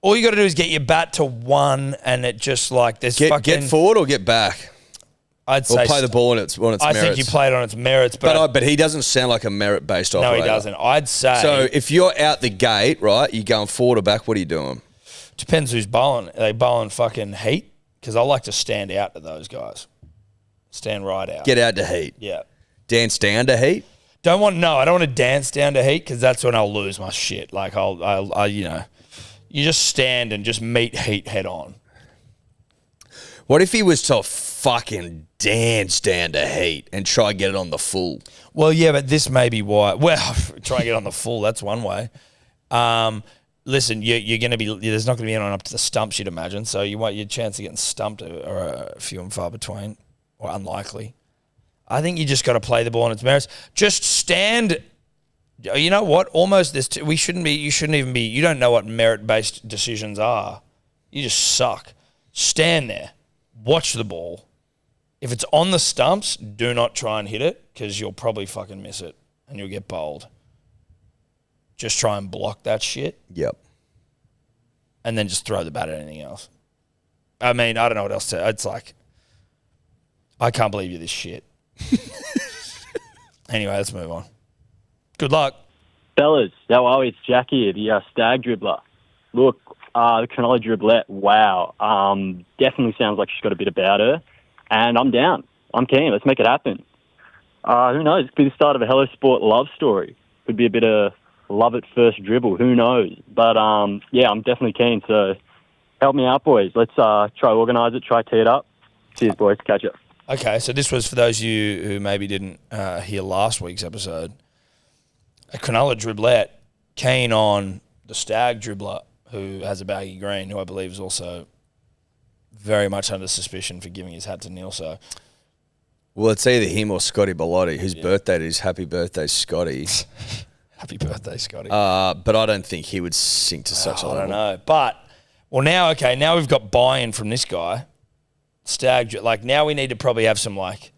all you got to do is get your bat to 1 and it just like there's get forward or get back? I'd say play the ball on its merits. I think you played on its merits, but he doesn't sound like a merit-based operator. No, he doesn't. I'd say. So if you're out the gate, right, you going forward or back, what are you doing? Depends who's bowling. Are they bowling fucking heat? Because I like to stand out to those guys. Stand right out. Get out to heat. Yeah. Dance down to heat? I don't want to dance down to heat because that's when I'll lose my shit. Like you just stand and just meet heat head on. What if he was to fucking dance down to heat and try and get it on the full? Well, yeah, but this may be why. Well, try and get on the full. That's one way. Listen, you're going to be. There's not going to be anyone up to the stumps, you'd imagine. So your chance of getting stumped are a few and far between, or unlikely. I think you just got to play the ball on its merits. Just stand. You know what? Almost this. You shouldn't even be. You don't know what merit-based decisions are. You just suck. Stand there. Watch the ball. If it's on the stumps, do not try and hit it because you'll probably fucking miss it and you'll get bowled. Just try and block that shit. Yep. And then just throw the bat at anything else. I mean, I don't know what else to... It's like... I can't believe you're this shit. Anyway, let's move on. Good luck. Fellas, how are we? It's Jack here, the stag dribbler. Look, the canola dribblette, wow. Definitely sounds like she's got a bit about her. And I'm down. I'm keen. Let's make it happen. Who knows? It could be the start of a Hello Sport love story. Could be a bit of love at first dribble. Who knows? But, yeah, I'm definitely keen. So help me out, boys. Let's try organise it, try tee it up. Cheers, boys. Catch you. Okay, so this was for those of you who maybe didn't hear last week's episode. A canola dribblette keen on the stag dribbler who has a baggy green, who I believe is also very much under suspicion for giving his hat to Neil. So, well, it's either him or Scotty Bellotti, whose birthday it is. Happy birthday, Scotty. Happy birthday, Scotty. But I don't think he would sink to such a I level. don't know. But, well, now we've got buy-in from this guy. Like, now we need to probably have some, like,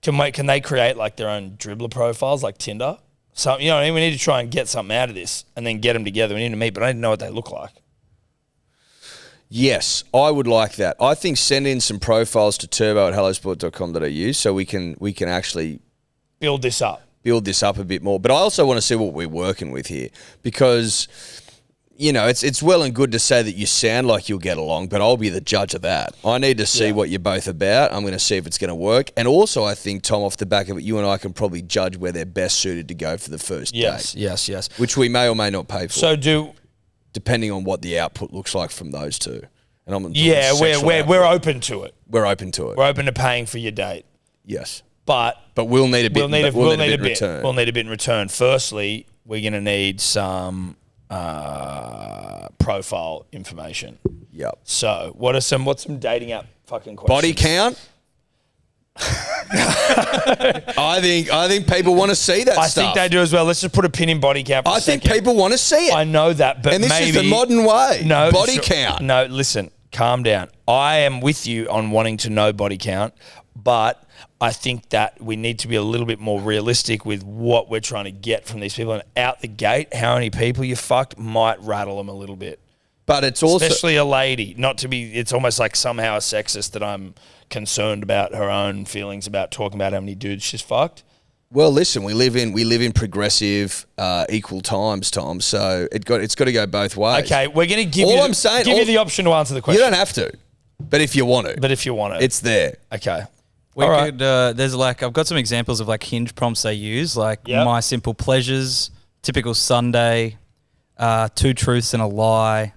can they create, like, their own dribbler profiles, like Tinder? So, you know what I mean? We need to try and get something out of this and then get them together. We need to meet, but I didn't know what they look like. Yes, I would like that. I think send in some profiles to turbo@hellosport.com.au so we can actually Build this up a bit more. But I also want to see what we're working with here because, you know, it's well and good to say that you sound like you'll get along, but I'll be the judge of that. I need to see what you're both about. I'm going to see if it's going to work. And also, I think, Tom, off the back of it, you and I can probably judge where they're best suited to go for the first date. Yes. Which we may or may not pay for. So depending on what the output looks like from those two. And I'm we're open to it. We're open to it. We're open to paying for your date. Yes. But we'll need a bit. We'll need a bit in return. We'll need a bit in return. Firstly, we're going to need some profile information. Yep. So, what's some dating app fucking questions? Body count. I think people want to see that I stuff. think they do as well. Let's just put a pin in body count. I think people want to see it. I know that, but and this maybe is the modern way. No body count. No, listen, calm down. I am with you on wanting to know body count, but I think that we need to be a little bit more realistic with what we're trying to get from these people. And out the gate, how many people you fucked might rattle them a little bit. But it's also... Especially a lady. It's almost like somehow a sexist that I'm concerned about her own feelings about talking about how many dudes she's fucked. Well, listen, we live in progressive, equal times, Tom. So it's got to go both ways. Okay, we're going to give you the option to answer the question. You don't have to, but if you want to, it's there. Okay. We could. There's I've got some examples of like Hinge prompts they use, like my simple pleasures, typical Sunday, 2 truths and a lie,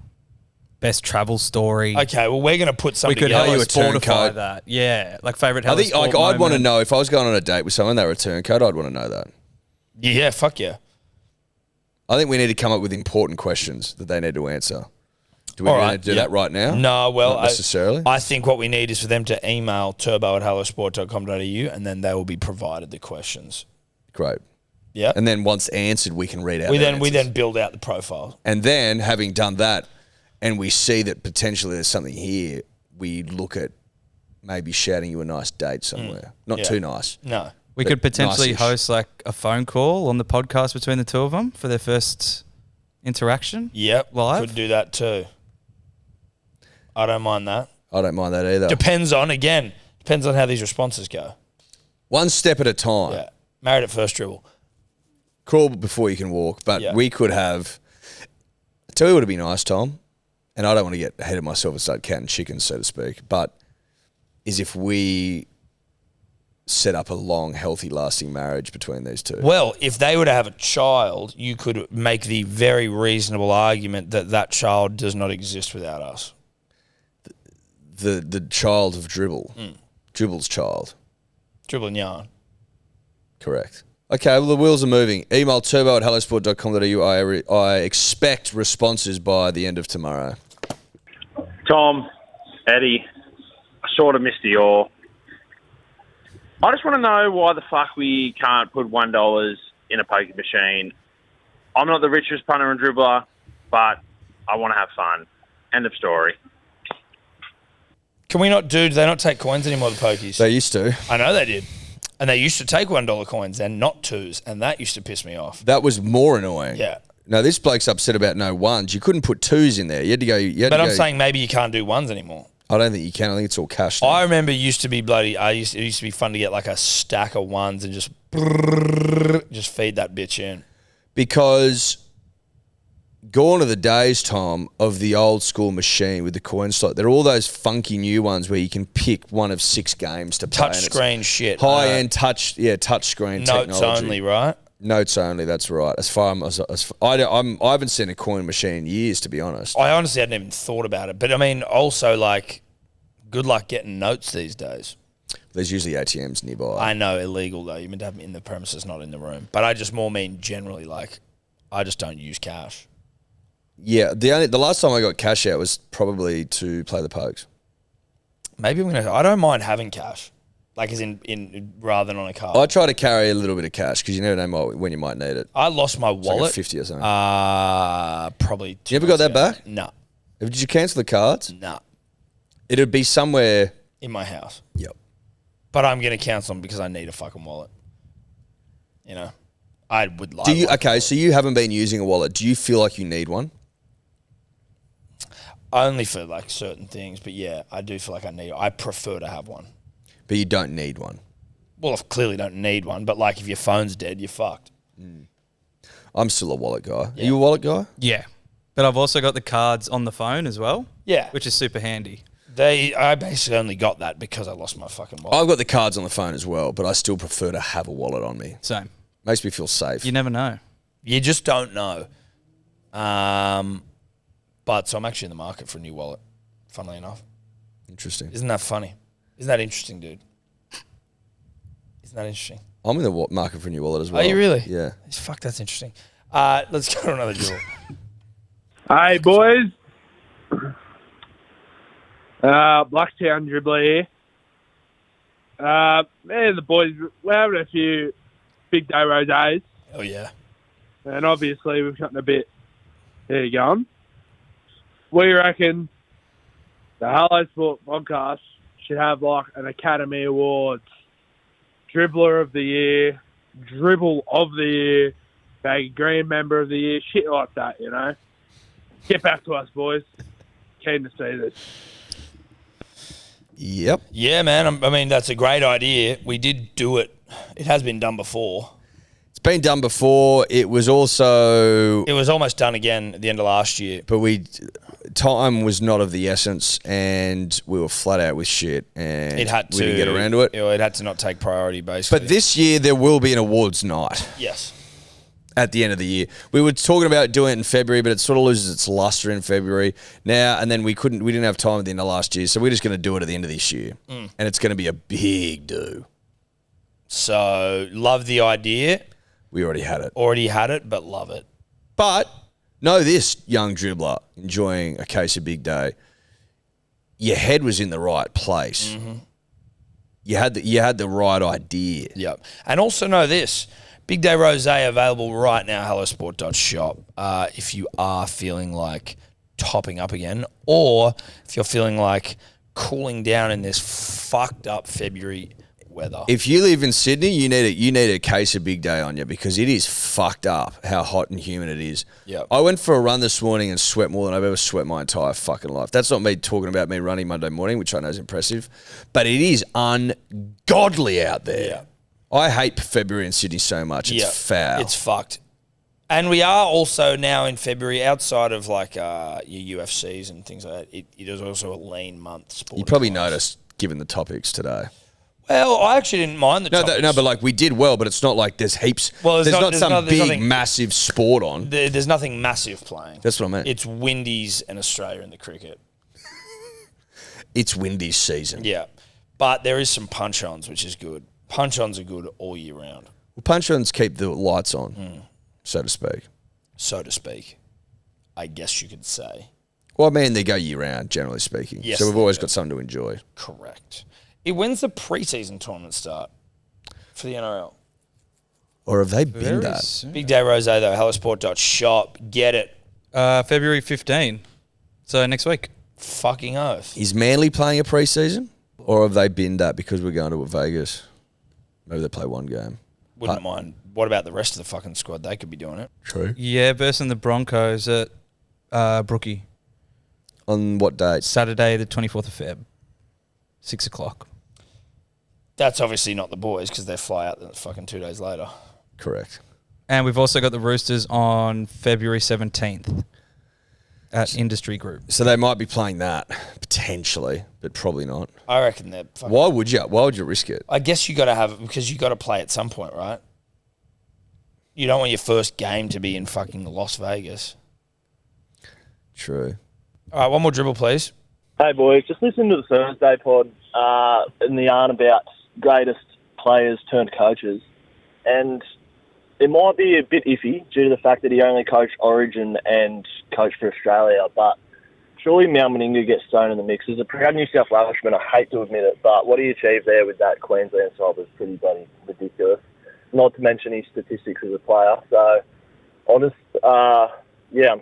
best travel story. Okay, well, we're going to put something together. We could Hello Sport sportify that. Yeah, like favorite. I think I'd want to know if I was going on a date with someone, their return code. I'd want to know that. Yeah, fuck yeah. I think we need to come up with important questions that they need to answer. Do we need to do that right now? No, well, not necessarily. I think what we need is for them to email turbo@hellosport.com.au and then they will be provided the questions. Great. Yeah. And then once answered, we can read out. We then build out the profile. And then having done that, and we see that potentially there's something here, we look at maybe shouting you a nice date somewhere. Not too nice. No. We could potentially nice-ish. host like a phone call on the podcast between the two of them for their first interaction. Yep. Live. Could do that too. I don't mind that. I don't mind that either. Depends on how these responses go. One step at a time. Yeah. Married at first dribble. Crawl before you can walk. But we could have... I tell you what would be nice, Tom, and I don't want to get ahead of myself and start counting chickens, so to speak, but is if we set up a long, healthy, lasting marriage between these two. Well, if they were to have a child, you could make the very reasonable argument that that child does not exist without us. The child of Dribble. Dribble's child. Dribble and yarn. Correct. Okay, well, the wheels are moving. Email turbo@hellosport.com.au. I expect responses by the end of tomorrow. Tom, Eddie, I sort of missed DYOR. I just want to know why the fuck we can't put $1 in a poker machine. I'm not the richest punter and dribbler, but I want to have fun. End of story. Can we not do they not take coins anymore, the pokies? They used to. I know they did. And they used to take $1 coins and not 2s, and that used to piss me off. That was more annoying. Yeah. No, this bloke's upset about no 1s. You couldn't put 2s in there. You had to go... But I'm saying maybe you can't do 1s anymore. I don't think you can. I think it's all cash now. I remember it used to be it used to be fun to get like a stack of 1s and just feed that bitch in. Because gone are the days, Tom, of the old school machine with the coin slot. There are all those funky new ones where you can pick one of 6 games to play. Touchscreen shit. High-end touch screen technology. Notes only, right? Notes only, that's right. I haven't seen a coin machine in years, to be honest. I honestly hadn't even thought about it. But I mean, also, like, good luck getting notes these days. There's usually ATMs nearby. I know, illegal though. You're meant to have them in the premises, not in the room. But I just more mean generally, like, I just don't use cash. Yeah, the last time I got cash out was probably to play the pokes. Maybe I don't mind having cash. Like as in rather than on a card. I try to carry a little bit of cash because you never know when you might need it. I lost my It's like wallet. a 50 or something. Probably 2 You ever got months that ago. back? No. Did you cancel the cards? No. It'd be somewhere. In my house. Yep. But I'm going to cancel them because I need a fucking wallet. You know? I would like Do you? one. Okay, so you haven't been using a wallet. Do you feel like you need one? Only for like certain things, but yeah, I do feel like I prefer to have one. But you don't need one. Well, I clearly don't need one, but like if your phone's dead, you're fucked. I'm still a wallet guy. Yeah. Are you a wallet guy? Yeah. But I've also got the cards on the phone as well. Yeah. Which is super handy. I basically only got that because I lost my fucking wallet. I've got the cards on the phone as well, but I still prefer to have a wallet on me. Same. Makes me feel safe. You never know. You just don't know. But so I'm actually in the market for a new wallet, funnily enough. Interesting. Isn't that funny? Isn't that interesting, dude? Isn't that interesting? I'm in the market for a new wallet as well. Are you really? Yeah. Fuck, that's interesting. Let's go to another drill. Hey, boys. Blacktown Dribbler here. Me and the boys, we're having a few big day rosés, Oh, yeah. and obviously we've gotten a bit there going. We reckon the Hello Sport podcast should have like an Academy Awards, Dribbler of the Year, Dribble of the Year, Baggy Green Member of the Year, shit like that, you know. Get back to us, boys. Keen to see this. Yep. Yeah, man. I mean, that's a great idea. We did do it. It has been done before. It's been done before. It was also... It was almost done again at the end of last year. But time was not of the essence, and we were flat out with shit, and It had to. we didn't get around to it. It had to not take priority, basically. But this year, there will be an awards night. Yes. At the end of the year. We were talking about doing it in February, but it sort of loses its luster in February now, and then we didn't have time at the end of last year, so we're just going to do it at the end of this year. And it's going to be a big do. So, love the idea. We already had it. Already had it, but love it. But know this, young dribbler, enjoying a case of big day, your head was in the right place. You had the right idea. Yep. And also know this. Big Day Rosé available right now, hellosport.shop. If you are feeling like topping up again, or if you're feeling like cooling down in this fucked up February weather. If you live in Sydney, you need a case of Big Day on you because it is fucked up how hot and humid it is. Yep. I went for a run this morning and sweat more than I've ever sweat my entire fucking life. That's not me talking about me running Monday morning, which I know is impressive, but it is ungodly out there. Yeah. I hate February in Sydney so much. It's foul. It's fucked. And we are also now in February, outside of like your UFCs and things like that, it is also a lean month. You probably noticed, given the topics today. Well, I actually didn't mind the topics. No, but like we did well, but it's not like there's heaps. Well, there's not some big, nothing, massive sport on. There's nothing massive playing. That's what I meant. It's Windies and Australia in the cricket. It's Windies season. Yeah. But there is some punch-ons, which is good. Punch-ons are good all year round. Well, punch-ons keep the lights on, so to speak. So to speak. I guess you could say. Well, I mean, they go year-round, generally speaking. Yes, so we've they always do. got something to enjoy. Correct. When's the preseason tournament start for the NRL? Or have they been that? Soon. Big Day Rosé, though. hellosport.shop. Get it. February 15. So next week. Fucking oath. Is Manly playing a preseason? Or have they been that because we're going to Vegas? Maybe they play one game. Wouldn't mind. What about the rest of the fucking squad? They could be doing it. True. Yeah, versus the Broncos at Brookie. On what date? Saturday, the 24th of Feb. 6 o'clock. That's obviously not the boys because they fly out the fucking 2 days later. Correct. And we've also got the Roosters on February 17th at Industry Group. So they might be playing that, potentially, but probably not. I reckon they're fucking... Why would you? Why would you risk it? I guess you got to have it because you got to play at some point, right? You don't want your first game to be in fucking Las Vegas. True. All right, one more dribble, please. Hey, boys, just listen to the Thursday pod and the yarn about greatest players turned coaches. And it might be a bit iffy due to the fact that he only coached Origin and coached for Australia, but surely Mal Meninga gets thrown in the mix. As a proud New South Welshman, I hate to admit it, but what he achieved there with that Queensland side was pretty bloody ridiculous. Not to mention his statistics as a player. So, I'm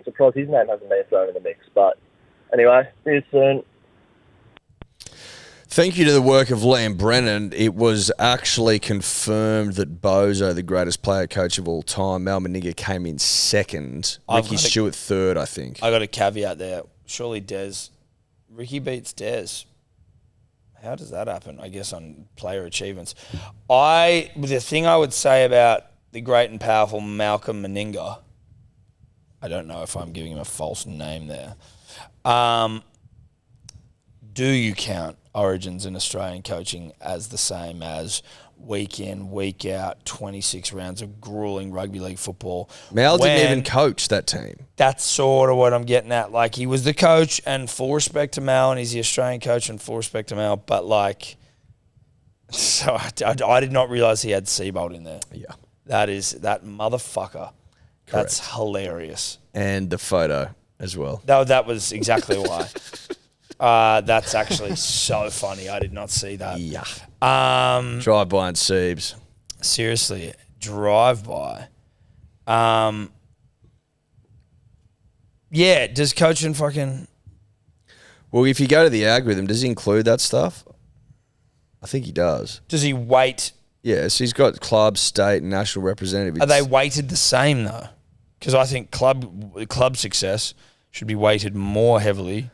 surprised his name hasn't been thrown in the mix. But anyway, see you soon. Thank you to the work of Liam Brennan. It was actually confirmed that Bozo, the greatest player coach of all time, Mal Meninga came in second. Ricky Stewart third, I think. I got a caveat there. Surely Ricky beats Des. How does that happen? I guess on player achievements. The thing I would say about the great and powerful Malcolm Meninga, I don't know if I'm giving him a false name there. Do you count Origins in Australian coaching as the same as week in, week out, 26 rounds of grueling rugby league football? Mal didn't even coach that team. That's sort of what I'm getting at. Like, he was the coach, and full respect to Mal, and he's the Australian coach, and full respect to Mal, but like, so I did not realise he had Seabold in there. Yeah. That motherfucker. Correct. That's hilarious. And the photo as well. That was exactly why. That's actually so funny. I did not see that. Yeah. Drive-by and Siebes. Seriously, drive-by. Yeah, does coaching fucking... Well, if you go to the algorithm, does he include that stuff? I think he does. Does he weight... Yes, he's got club, state, and national representative. Are they weighted the same, though? Because I think club success should be weighted more heavily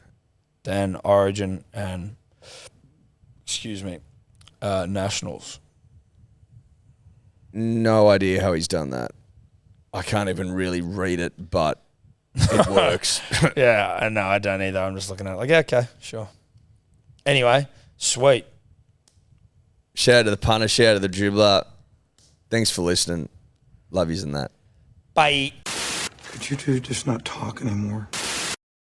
than Origin and, nationals. No idea how he's done that. I can't even really read it, but it works. Yeah, I know. I don't either. I'm just looking at it like, yeah, okay, sure. Anyway, sweet. Shout out to the punter, shout out to the dribbler. Thanks for listening. Love yous and that. Bye. Could you two just not talk anymore?